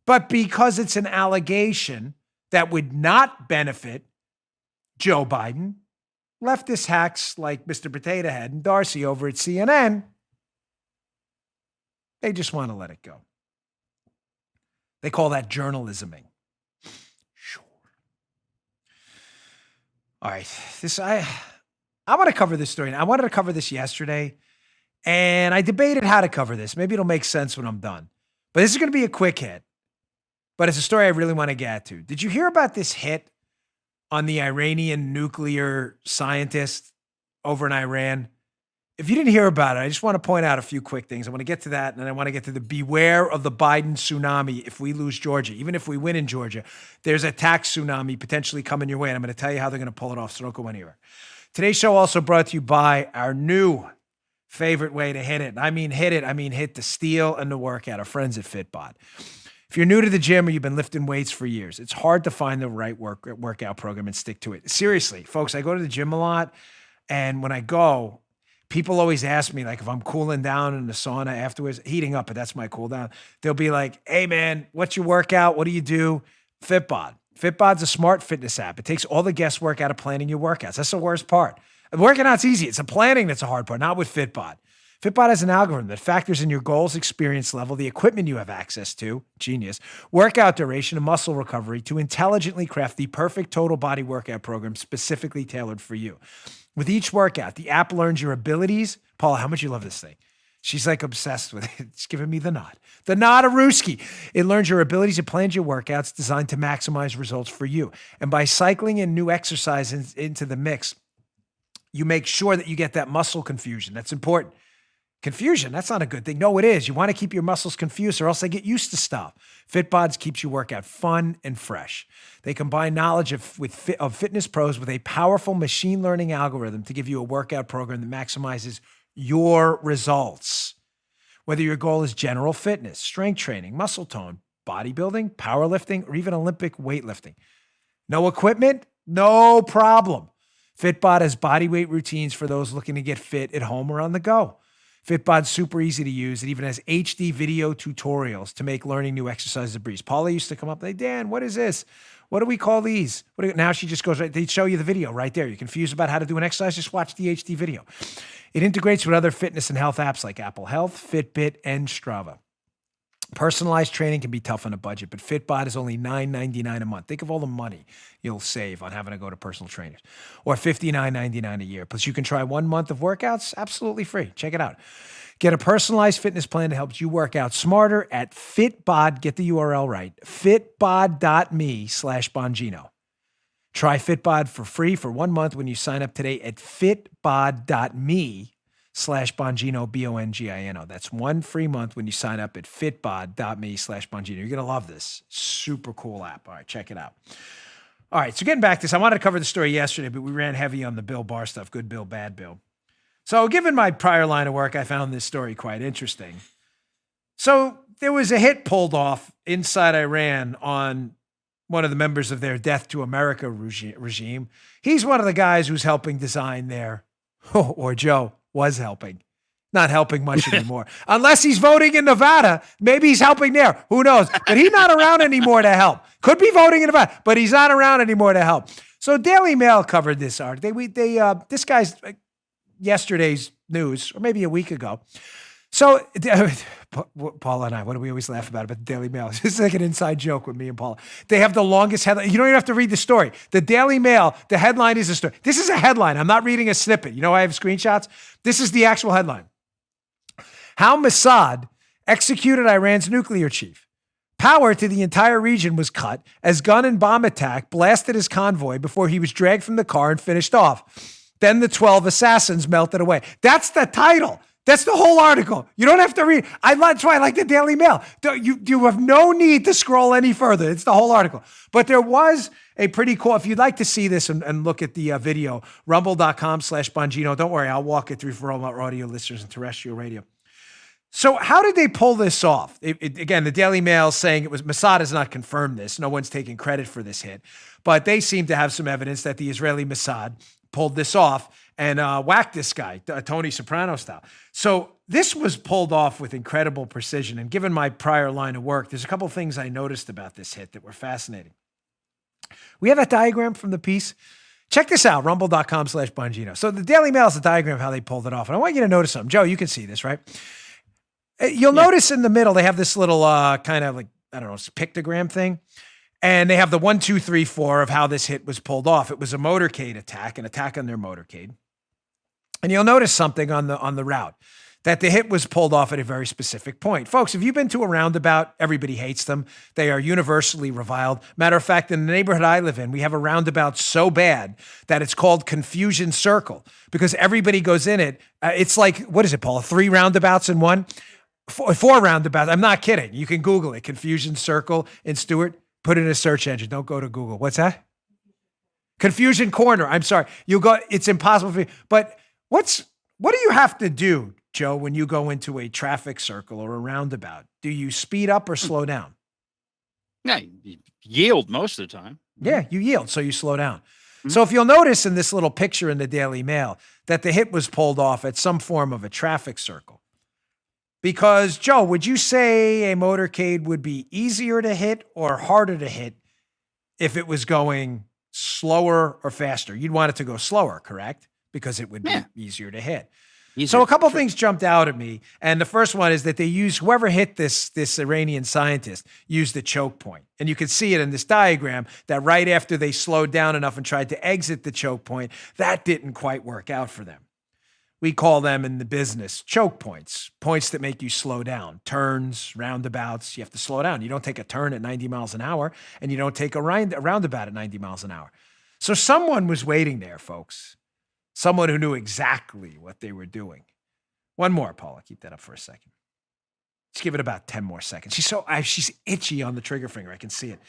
But because it's an allegation that would not benefit Joe Biden, leftist hacks like Mr. Potato Head and Darcy over at CNN, they just want to let it go. They call that journalisming. Sure. All right. I want to cover this story. I wanted to cover this yesterday, and I debated how to cover this. Maybe it'll make sense when I'm done. But this is going to be a quick hit. But it's a story I really want to get to. Did you hear about this hit on the Iranian nuclear scientist over in Iran? If you didn't hear about it, I just want to point out a few quick things. I want to get to that, and then I want to get to the beware of the Biden tsunami if we lose Georgia. Even if we win in Georgia, there's a tax tsunami potentially coming your way, and I'm going to tell you how they're going to pull it off, so don't go anywhere. Today's show also brought to you by our new favorite way to hit it. I mean hit it. I mean hit the steel and the workout, our friends at Fitbod. If you're new to the gym or you've been lifting weights for years, it's hard to find the right workout program and stick to it. Seriously, folks, I go to the gym a lot, and when I go, people always ask me, like, if I'm cooling down in the sauna afterwards, heating up, but that's my cool down. They'll be like, hey, man, what's your workout? What do you do? Fitbod. Fitbod's a smart fitness app. It takes all the guesswork out of planning your workouts. That's the worst part. Working out's easy. It's the planning that's a hard part, not with Fitbod. Fitbod has an algorithm that factors in your goals, experience level, the equipment you have access to, genius, workout duration, and muscle recovery to intelligently craft the perfect total body workout program specifically tailored for you. With each workout, the app learns your abilities. Paula, how much you love this thing? She's like obsessed with it. It's giving me the nod. The nod of Ruski. It learns your abilities and plans your workouts designed to maximize results for you. And by cycling in new exercises into the mix, you make sure that you get that muscle confusion. That's important. Confusion, that's not a good thing. No, it is. You want to keep your muscles confused or else they get used to stuff. Fitbods keeps your workout fun and fresh. They combine knowledge of fitness pros with a powerful machine learning algorithm to give you a workout program that maximizes your results. Whether your goal is general fitness, strength training, muscle tone, bodybuilding, powerlifting, or even Olympic weightlifting. No equipment? No problem. Fitbod has bodyweight routines for those looking to get fit at home or on the go. Fitbod's super easy to use. It even has HD video tutorials to make learning new exercises a breeze. Paula used to come up, like, Dan, what is this? What do we call these? Now she just goes right, they show you the video right there. You're confused about how to do an exercise, just watch the HD video. It integrates with other fitness and health apps like Apple Health, Fitbit, and Strava. Personalized training can be tough on a budget, but Fitbod is only $9.99 a month. Think of all the money you'll save on having to go to personal trainers, or $59.99 a year. Plus, you can try 1 month of workouts absolutely free. Check it out. Get a personalized fitness plan that helps you work out smarter at Fitbod. Get the URL right. Fitbod.me/Bongino. Try Fitbod for free for 1 month when you sign up today at fitbod.me/Bongino, Bongino. That's 1 free month when you sign up at fitbod.me/Bongino. You're going to love this. Super cool app. All right, check it out. All right, so getting back to this, I wanted to cover the story yesterday, but we ran heavy on the Bill Barr stuff. Good Bill, bad Bill. So given my prior line of work, I found this story quite interesting. So there was a hit pulled off inside Iran on one of the members of their Death to America regime. He's one of the guys who's helping design their, or Joe was helping, not helping much anymore. Unless he's voting in Nevada, maybe he's helping there. Who knows? But he's not around anymore to help. Could be voting in Nevada, but he's not around anymore to help. So Daily Mail covered this article. This guy's yesterday's news, or maybe a week ago. So Paula and I, what do we always laugh about the Daily Mail? It's like an inside joke with me and Paula. They have the longest headline. You don't even have to read the story. The Daily Mail, the headline is a story. This is a headline. I'm not reading a snippet. You know, I have screenshots. This is the actual headline. How Mossad executed Iran's nuclear chief. Power to the entire region was cut as gun and bomb attack blasted his convoy before he was dragged from the car and finished off. Then the 12 assassins melted away. That's the title. That's the whole article. You don't have to read. That's why I like the Daily Mail. You have no need to scroll any further. It's the whole article. But there was a pretty cool, if you'd like to see this and look at the video, rumble.com/Bongino. Don't worry, I'll walk it through for all our audio listeners and terrestrial radio. So how did they pull this off? Again, the Daily Mail saying it was, Mossad has not confirmed this. No one's taking credit for this hit. But they seem to have some evidence that the Israeli Mossad pulled this off and whacked this guy, Tony Soprano style. So this was pulled off with incredible precision. And given my prior line of work, there's a couple of things I noticed about this hit that were fascinating. We have that diagram from the piece. Check this out, rumble.com/Bongino. So the Daily Mail is a diagram of how they pulled it off. And I want you to notice something. Joe, you can see this, right? You'll notice in the middle, they have this little kind of like, I don't know, pictogram thing. And they have the 1, 2, 3, 4 of how this hit was pulled off. It was a motorcade attack, an attack on their motorcade. And you'll notice something on the route, that the hit was pulled off at a very specific point. Folks, if you've been to a roundabout, everybody hates them. They are universally reviled. Matter of fact, in the neighborhood I live in, we have a roundabout so bad that it's called Confusion Circle because everybody goes in it. It's like, what is it, Paul? 3 roundabouts in one? 4 roundabouts. I'm not kidding. You can Google it. Confusion Circle in Stewart. Put it in a search engine. Don't go to Google. What's that? Confusion Corner. I'm sorry. You go. It's impossible for you. But what do you have to do, Joe, when you go into a traffic circle or a roundabout? Do you speed up or slow down? Yeah, you yield most of the time. Yeah, you yield, so you slow down. Mm-hmm. So if you'll notice in this little picture in the Daily Mail that the hit was pulled off at some form of a traffic circle. Because, Joe, would you say a motorcade would be easier to hit or harder to hit if it was going slower or faster? You'd want it to go slower, correct? Because it would be easier to hit. So a couple things jumped out at me. And the first one is that they used, whoever hit this Iranian scientist used the choke point. And you can see it in this diagram that right after they slowed down enough and tried to exit the choke point, that didn't quite work out for them. We call them in the business choke points, points that make you slow down. Turns, roundabouts, you have to slow down. You don't take a turn at 90 miles an hour, and you don't take a roundabout at 90 miles an hour. So someone was waiting there, folks. Someone who knew exactly what they were doing. One more, Paula. Keep that up for a second. Let's give it about 10 more seconds. She's itchy on the trigger finger. I can see it.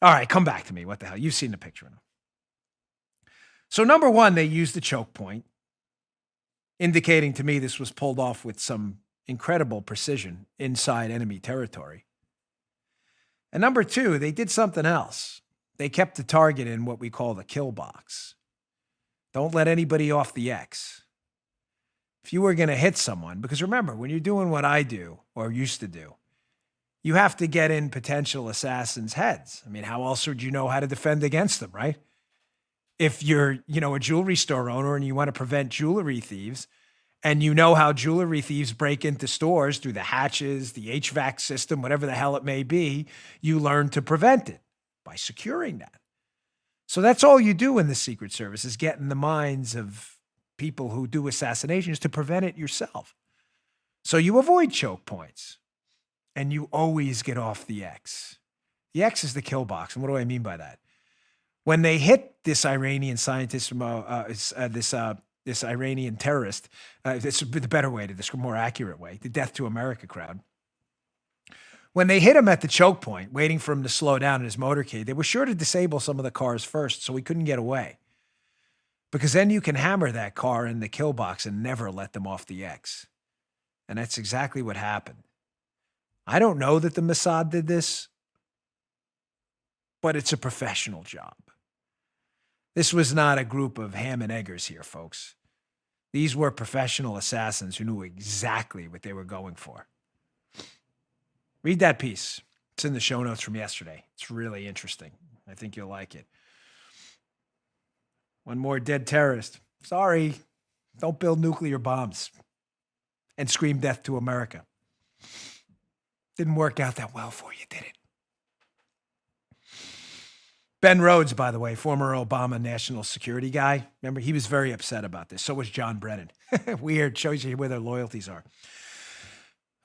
All right, come back to me. What the hell? You've seen the picture enough. So number one, they used the choke point, indicating to me this was pulled off with some incredible precision inside enemy territory. And number two, they did something else. They kept the target in what we call the kill box. Don't let anybody off the X. If you were going to hit someone, because remember, when you're doing what I do or used to do, you have to get in potential assassins' heads. I mean, how else would you know how to defend against them, right? If you're, a jewelry store owner and you want to prevent jewelry thieves, and you know how jewelry thieves break into stores through the hatches, the HVAC system, whatever the hell it may be, you learn to prevent it by securing that. So that's all you do in the Secret Service is get in the minds of people who do assassinations to prevent it yourself. So you avoid choke points and you always get off the X. The X is the kill box. And what do I mean by that? When they hit this Iranian scientist from this Iranian terrorist, this would be the better way to describe, more accurate way, the Death to America crowd. When they hit him at the choke point, waiting for him to slow down in his motorcade, they were sure to disable some of the cars first so he couldn't get away. Because then you can hammer that car in the kill box and never let them off the X. And that's exactly what happened. I don't know that the Mossad did this, but it's a professional job. This was not a group of ham and eggers here, folks. These were professional assassins who knew exactly what they were going for. Read that piece. It's in the show notes from yesterday. It's really interesting. I think you'll like it. One more dead terrorist. Sorry, don't build nuclear bombs and scream death to America. Didn't work out that well for you, did it? Ben Rhodes, by the way, former Obama national security guy. Remember, he was very upset about this. So was John Brennan. Weird. Shows you where their loyalties are.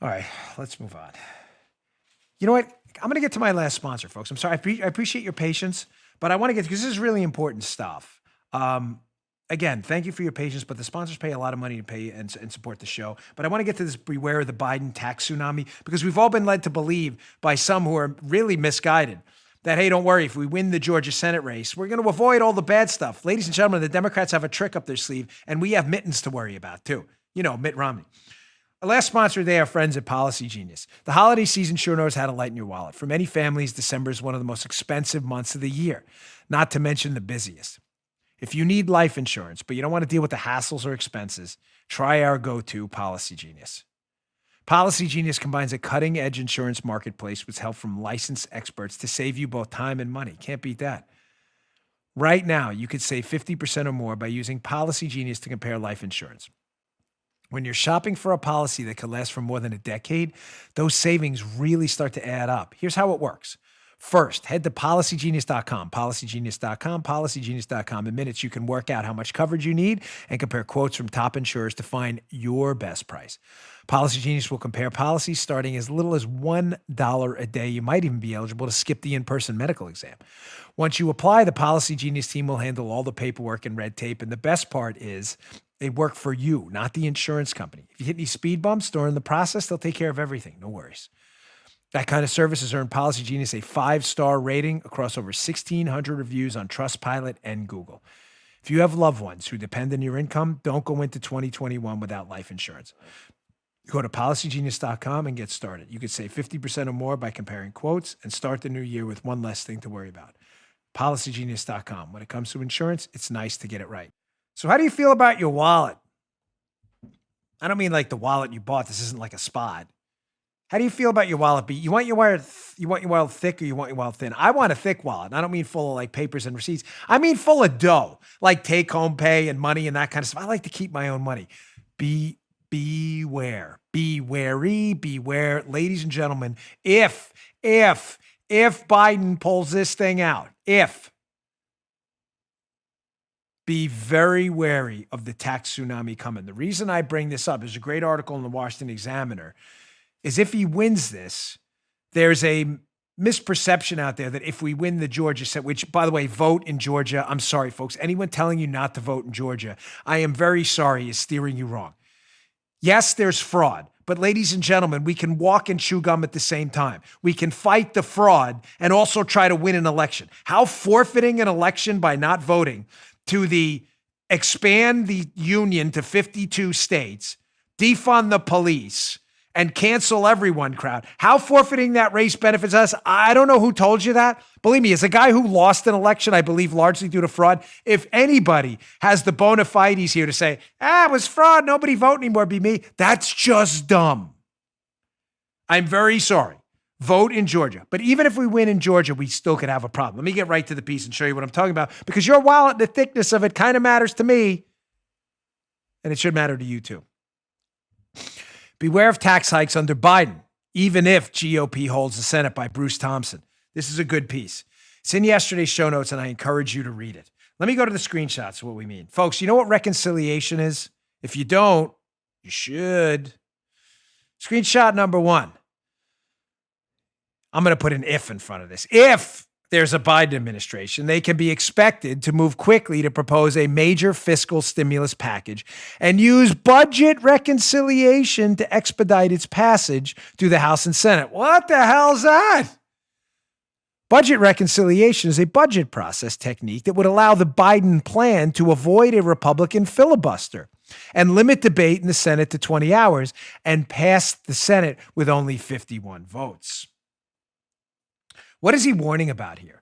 All right, let's move on. You know what? I'm going to get to my last sponsor, folks. I'm sorry. I appreciate your patience, but I want to get, because this is really important stuff. Again, thank you for your patience, but the sponsors pay a lot of money to pay and support the show. But I want to get to this beware of the Biden tax tsunami, because we've all been led to believe by some who are really misguided that, hey, don't worry, if we win the Georgia Senate race, we're going to avoid all the bad stuff. Ladies and gentlemen, the Democrats have a trick up their sleeve, and we have mittens to worry about too. You know, Mitt Romney. Our last sponsor today, our friends at Policy Genius. The holiday season sure knows how to lighten your wallet. For many families, December is one of the most expensive months of the year, not to mention the busiest. If you need life insurance, but you don't want to deal with the hassles or expenses, try our go-to Policy Genius. Policy Genius combines a cutting-edge insurance marketplace with help from licensed experts to save you both time and money. Can't beat that. Right now, you could save 50% or more by using Policy Genius to compare life insurance. When you're shopping for a policy that could last for more than a decade, those savings really start to add up. Here's how it works. First, head to policygenius.com, policygenius.com, policygenius.com. In minutes, you can work out how much coverage you need and compare quotes from top insurers to find your best price. Policy Genius will compare policies starting as little as $1 a day. You might even be eligible to skip the in-person medical exam. Once you apply, the Policy Genius team will handle all the paperwork and red tape. And the best part is they work for you, not the insurance company. If you hit any speed bumps during the process, they'll take care of everything. No worries. That kind of service has earned Policy Genius a 5-star rating across over 1,600 reviews on Trustpilot and Google. If you have loved ones who depend on your income, don't go into 2021 without life insurance. Go to policygenius.com and get started. You could save 50% or more by comparing quotes and start the new year with one less thing to worry about. Policygenius.com. When it comes to insurance, it's nice to get it right. So how do you feel about your wallet? I don't mean like the wallet you bought. This isn't like a spot. How do you feel about your wallet? You want your wallet thick or you want your wallet thin? I want a thick wallet. I don't mean full of like papers and receipts. I mean full of dough, like take home pay and money and that kind of stuff. I like to keep my own money. Beware. Be wary. Beware. Ladies and gentlemen, if Biden pulls this thing out, be very wary of the tax tsunami coming. The reason I bring this up is a great article in the Washington Examiner is if he wins this, there's a misperception out there that if we win the Georgia Senate, which, by the way, vote in Georgia. I'm sorry, folks. Anyone telling you not to vote in Georgia, I am very sorry, is steering you wrong. Yes, there's fraud. But ladies and gentlemen, we can walk and chew gum at the same time. We can fight the fraud and also try to win an election. How forfeiting an election by not voting to expand the union to 52 states, defund the police, and cancel everyone crowd. How forfeiting that race benefits us, I don't know who told you that. Believe me, as a guy who lost an election, I believe largely due to fraud, if anybody has the bona fides here to say, it was fraud, nobody vote anymore, be me, that's just dumb. I'm very sorry. Vote in Georgia. But even if we win in Georgia, we still could have a problem. Let me get right to the piece and show you what I'm talking about, because your wallet, the thickness of it kind of matters to me, and it should matter to you too. Beware of tax hikes under Biden, even if GOP holds the Senate, by Bruce Thompson. This is a good piece. It's in yesterday's show notes, and I encourage you to read it. Let me go to the screenshots of what we mean. Folks, you know what reconciliation is? If you don't, you should. Screenshot number 1. I'm going to put an if in front of this. If there's a Biden administration, they can be expected to move quickly to propose a major fiscal stimulus package and use budget reconciliation to expedite its passage through the House and Senate. What the hell's that? Budget reconciliation is a budget process technique that would allow the Biden plan to avoid a Republican filibuster and limit debate in the Senate to 20 hours and pass the Senate with only 51 votes. What is he warning about here?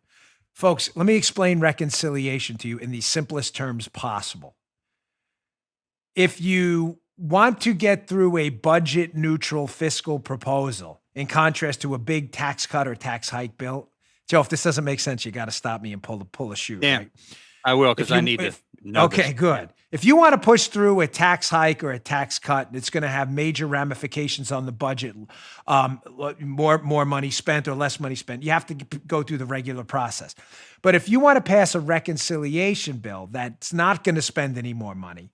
Folks, let me explain reconciliation to you in the simplest terms possible. If you want to get through a budget neutral fiscal proposal, in contrast to a big tax cut or tax hike bill, Joe, if this doesn't make sense, you got to stop me and pull a shoe. Yeah, right? I will, because I need to know Okay, this. good. If you want to push through a tax hike or a tax cut, it's going to have major ramifications on the budget, more money spent or less money spent. You have to go through the regular process. But if you want to pass a reconciliation bill that's not going to spend any more money,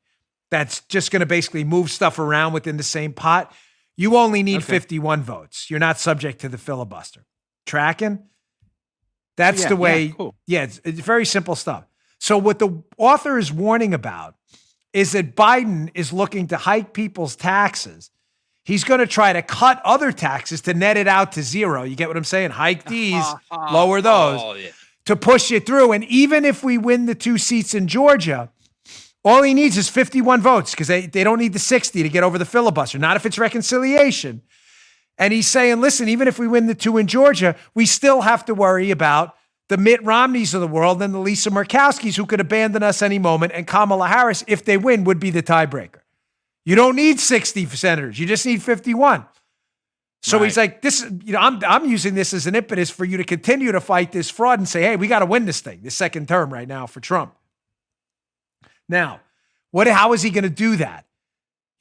that's just going to basically move stuff around within the same pot, you only need 51 votes. You're not subject to the filibuster. Tracking? That's the way. Yeah, cool. Yeah, it's very simple stuff. So what the author is warning about is that Biden is looking to hike people's taxes. He's going to try to cut other taxes to net it out to zero. You get what I'm saying? Hike these, lower those, to push it through. And even if we win the 2 seats in Georgia, all he needs is 51 votes because they don't need the 60 to get over the filibuster, not if it's reconciliation. And he's saying, listen, even if we win the 2 in Georgia, we still have to worry about the Mitt Romneys of the world and the Lisa Murkowskis who could abandon us any moment. And Kamala Harris, if they win, would be the tiebreaker. You don't need 60 senators. You just need 51. So he's like, this, I'm using this as an impetus for you to continue to fight this fraud and say, hey, we got to win this thing, this second term right now for Trump. Now, how is he going to do that?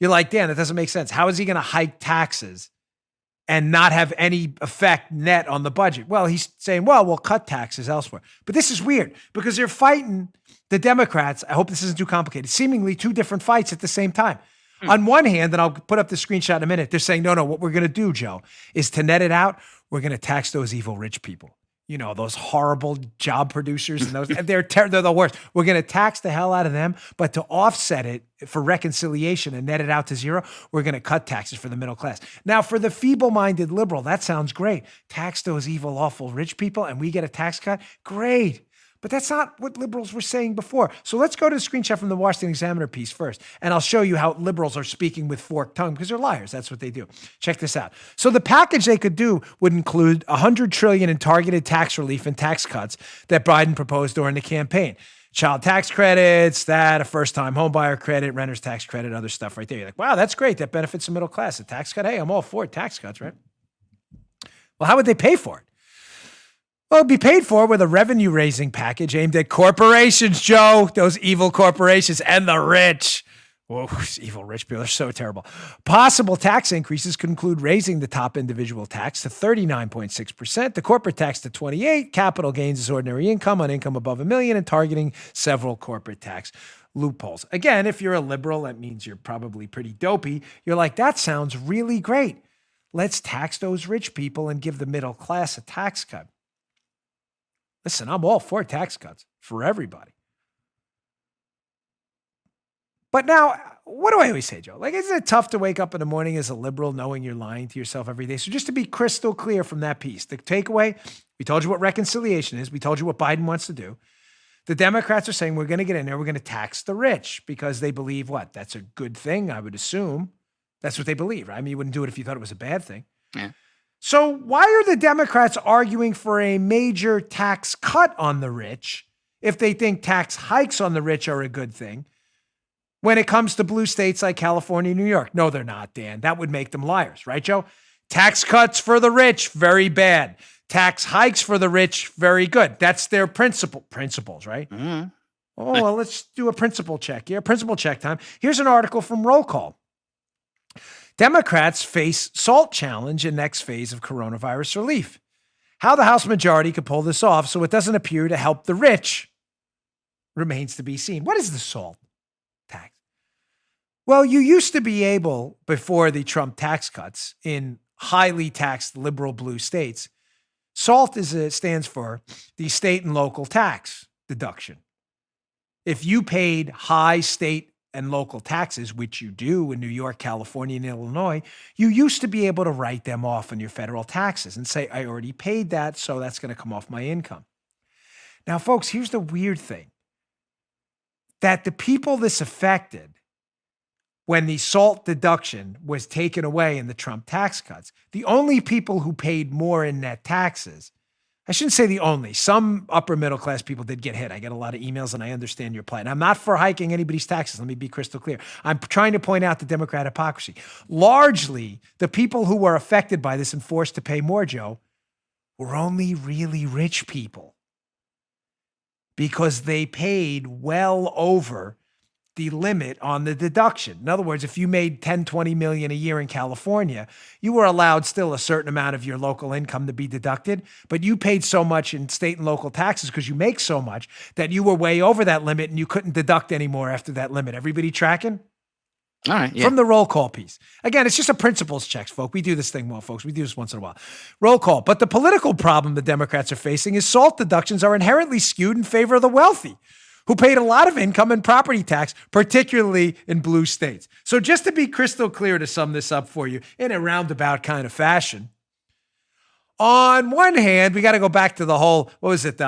You're like, Dan, that doesn't make sense. How is he going to hike taxes and not have any effect net on the budget? Well, he's saying, well, we'll cut taxes elsewhere. But this is weird because they're fighting the Democrats. I hope this isn't too complicated. Seemingly 2 different fights at the same time. On one hand, and I'll put up the screenshot in a minute, they're saying, no, what we're going to do, Joe, is to net it out, we're going to tax those evil rich people. You know, those horrible job producers and those, they're the worst. We're going to tax the hell out of them, but to offset it for reconciliation and net it out to zero, we're going to cut taxes for the middle class. Now, for the feeble-minded liberal, that sounds great. Tax those evil, awful rich people and we get a tax cut? Great. But that's not what liberals were saying before. So let's go to the screenshot from the Washington Examiner piece first, and I'll show you how liberals are speaking with forked tongue because they're liars. That's what they do. Check this out. So the package they could do would include $100 trillion in targeted tax relief and tax cuts that Biden proposed during the campaign. Child tax credits, a first-time homebuyer credit, renter's tax credit, other stuff right there. You're like, wow, that's great. That benefits the middle class. A tax cut, hey, I'm all for tax cuts, right? Well, how would they pay for it? Well, it'd be paid for with a revenue-raising package aimed at corporations, Joe, those evil corporations, and the rich. Whoa, evil rich people are so terrible. Possible tax increases could include raising the top individual tax to 39.6%, the corporate tax to 28%, capital gains as ordinary income on income above $1 million, and targeting several corporate tax loopholes. Again, if you're a liberal, that means you're probably pretty dopey. You're like, that sounds really great. Let's tax those rich people and give the middle class a tax cut. Listen, I'm all for tax cuts for everybody. But now, what do I always say, Joe? Like, isn't it tough to wake up in the morning as a liberal knowing you're lying to yourself every day? So just to be crystal clear from that piece, the takeaway, we told you what reconciliation is. We told you what Biden wants to do. The Democrats are saying we're going to get in there. We're going to tax the rich because they believe what? That's a good thing, I would assume. That's what they believe, right? I mean, you wouldn't do it if you thought it was a bad thing. Yeah. So why are the Democrats arguing for a major tax cut on the rich if they think tax hikes on the rich are a good thing when it comes to blue states like California and New York? No, they're not, Dan. That would make them liars, right, Joe? Tax cuts for the rich, very bad. Tax hikes for the rich, very good. That's their principles, right? Mm-hmm. Oh, well, let's do a principle check here. Principle check time. Here's an article from Roll Call. Democrats face SALT challenge in next phase of coronavirus relief. How the House majority could pull this off so it doesn't appear to help the rich remains to be seen. What is the SALT tax? Well, you used to be able, before the Trump tax cuts in highly taxed liberal blue states, SALT stands for the state and local tax deduction. If you paid high state and local taxes, which you do in New York, California, and Illinois, you used to be able to write them off on your federal taxes and say, I already paid that, so that's going to come off my income. Now, folks, here's the weird thing. That the people this affected, when the SALT deduction was taken away in the Trump tax cuts, the only people who paid more in net taxes, I shouldn't say the only, some upper middle class people did get hit. I get a lot of emails and I understand your plight. And I'm not for hiking anybody's taxes. Let me be crystal clear. I'm trying to point out the Democrat hypocrisy. Largely, the people who were affected by this and forced to pay more, Joe, were only really rich people because they paid well over the limit on the deduction. In other words, if you made 10, 20 million a year in California, you were allowed still a certain amount of your local income to be deducted, but you paid so much in state and local taxes because you make so much that you were way over that limit and you couldn't deduct anymore after that limit. Everybody tracking? All right. Yeah. From the roll call piece. Again, it's just a principles check, folks. We do this thing well, folks. We do this once in a while. Roll call. But the political problem the Democrats are facing is SALT deductions are inherently skewed in favor of the wealthy, who paid a lot of income and property tax, particularly in blue states. So just to be crystal clear, to sum this up for you in a roundabout kind of fashion, on one hand, we got to go back to the whole, what was it?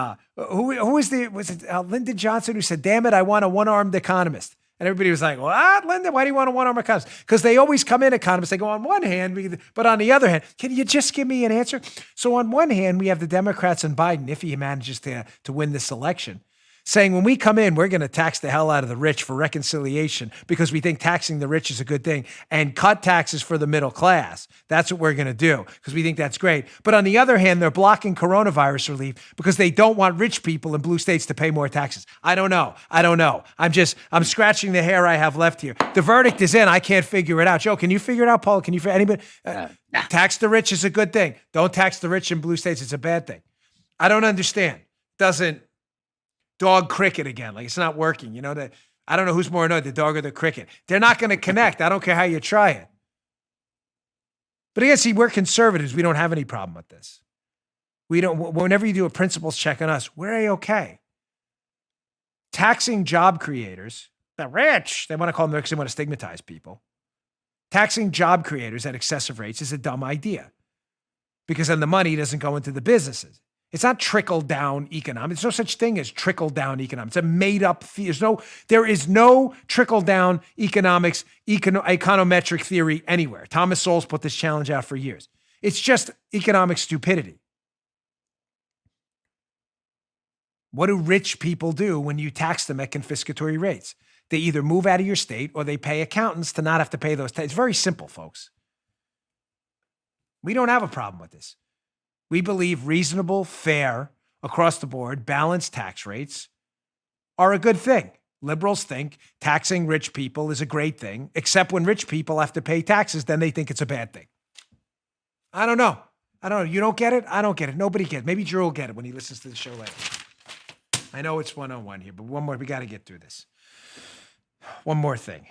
Was it Lyndon Johnson who said, damn it, I want a one-armed economist. And everybody was like, what, Lyndon, why do you want a one-armed economist? Because they always come in, economists, they go on one hand, but on the other hand, can you just give me an answer? So on one hand, we have the Democrats and Biden, if he manages to win this election, saying when we come in, we're going to tax the hell out of the rich for reconciliation because we think taxing the rich is a good thing and cut taxes for the middle class. That's what we're going to do because we think that's great. But on the other hand, they're blocking coronavirus relief because they don't want rich people in blue states to pay more taxes. I don't know. I'm scratching the hair I have left here. The verdict is in. I can't figure it out. Joe, can you figure it out? Paul, can you figure anybody? Tax the rich is a good thing. Don't tax the rich in blue states. It's a bad thing. I don't understand. Doesn't dog cricket again. Like it's not working. You know, I don't know who's more annoyed, the dog or the cricket. They're not going to connect. I don't care how you try it. But again, see, we're conservatives. We don't have any problem with this. We don't, whenever you do a principles check on us, we're A-okay. Taxing job creators, the rich, they want to call them because they want to stigmatize people. Taxing job creators at excessive rates is a dumb idea because then the money doesn't go into the businesses. It's not trickle-down economics. There's no such thing as trickle-down economics. It's a made-up there is no trickle-down economics, econometric theory anywhere. Thomas Sowell's put this challenge out for years. It's just economic stupidity. What do rich people do when you tax them at confiscatory rates? They either move out of your state or they pay accountants to not have to pay those taxes. It's very simple, folks. We don't have a problem with this. We believe reasonable, fair, across the board, balanced tax rates are a good thing. Liberals think taxing rich people is a great thing, except when rich people have to pay taxes, then they think it's a bad thing. I don't know. You don't get it? I don't get it. Nobody gets it. Maybe Drew will get it when he listens to the show later. I know it's 101 here, but one more. We got to get through this. One more thing.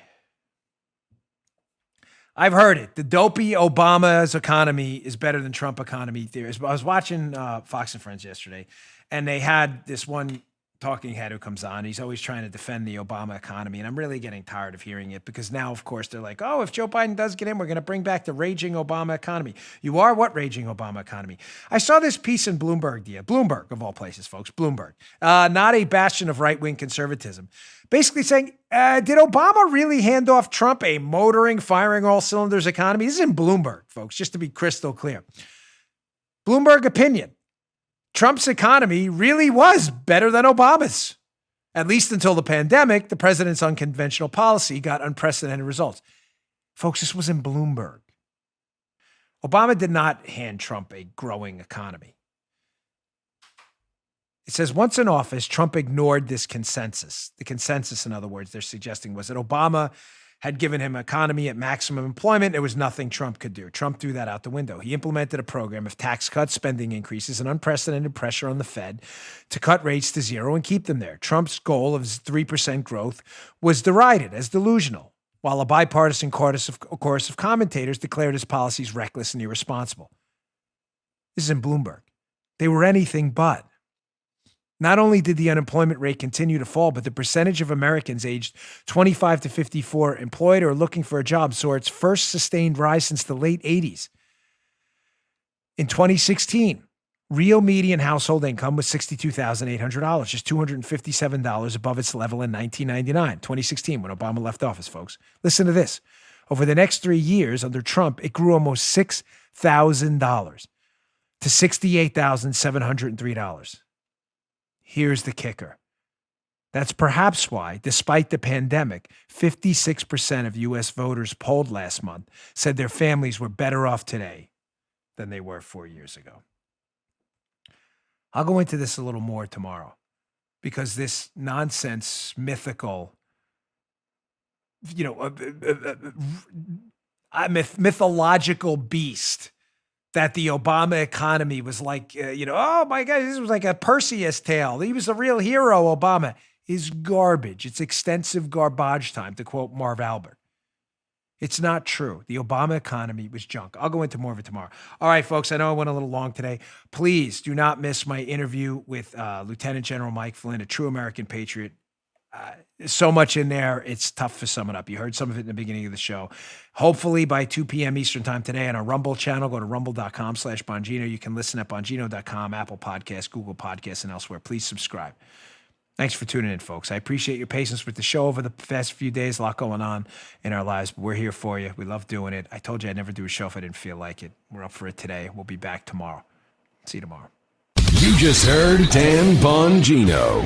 I've heard it. The dopey Obama's economy is better than Trump economy theories. I was watching Fox and Friends yesterday, and they had this one talking head who comes on. He's always trying to defend the Obama economy, and I'm really getting tired of hearing it because now, of course, they're like, oh, if Joe Biden does get in, we're going to bring back the raging Obama economy. You are what raging Obama economy? I saw this piece in Bloomberg, of all places, folks, Bloomberg, not a bastion of right-wing conservatism, basically saying, did Obama really hand off Trump a motoring, firing all cylinders economy? This is in Bloomberg, folks, just to be crystal clear. Bloomberg opinion. Trump's economy really was better than Obama's. At least until the pandemic, the president's unconventional policy got unprecedented results. Folks, this was in Bloomberg. Obama did not hand Trump a growing economy. It says once in office, Trump ignored this consensus. The consensus, in other words, they're suggesting was that Obama had given him economy at maximum employment. There was nothing Trump could do. Trump threw that out the window. He implemented a program of tax cuts, spending increases, and unprecedented pressure on the Fed to cut rates to zero and keep them there. Trump's goal of 3% growth was derided as delusional, while a bipartisan chorus of commentators declared his policies reckless and irresponsible. This is in Bloomberg. They were anything but. Not only did the unemployment rate continue to fall, but the percentage of Americans aged 25 to 54 employed or looking for a job saw its first sustained rise since the late 80s. In 2016, real median household income was $62,800, just $257 above its level in 1999, 2016, when Obama left office, folks. Listen to this. Over the next 3 years under Trump, it grew almost $6,000 to $68,703. Here's the kicker. That's perhaps why, despite the pandemic, 56% of U.S. voters polled last month said their families were better off today than they were 4 years ago. I'll go into this a little more tomorrow because this nonsense, mythical, mythological beast that the Obama economy was like, oh my God, this was like a Perseus tale. He was a real hero, Obama, is garbage. It's extensive garbage time, to quote Marv Albert. It's not true. The Obama economy was junk. I'll go into more of it tomorrow. All right, folks, I know I went a little long today. Please do not miss my interview with Lieutenant General Mike Flynn, a true American patriot. So much in there, it's tough to sum it up. You heard some of it in the beginning of the show. Hopefully by 2 p.m. Eastern time today on our Rumble channel, go to rumble.com/Bongino. You can listen at Bongino.com, Apple Podcasts, Google Podcasts, and elsewhere. Please subscribe. Thanks for tuning in, folks. I appreciate your patience with the show over the past few days. A lot going on in our lives, but we're here for you. We love doing it. I told you I'd never do a show if I didn't feel like it. We're up for it today. We'll be back tomorrow. See you tomorrow. You just heard Dan Bongino.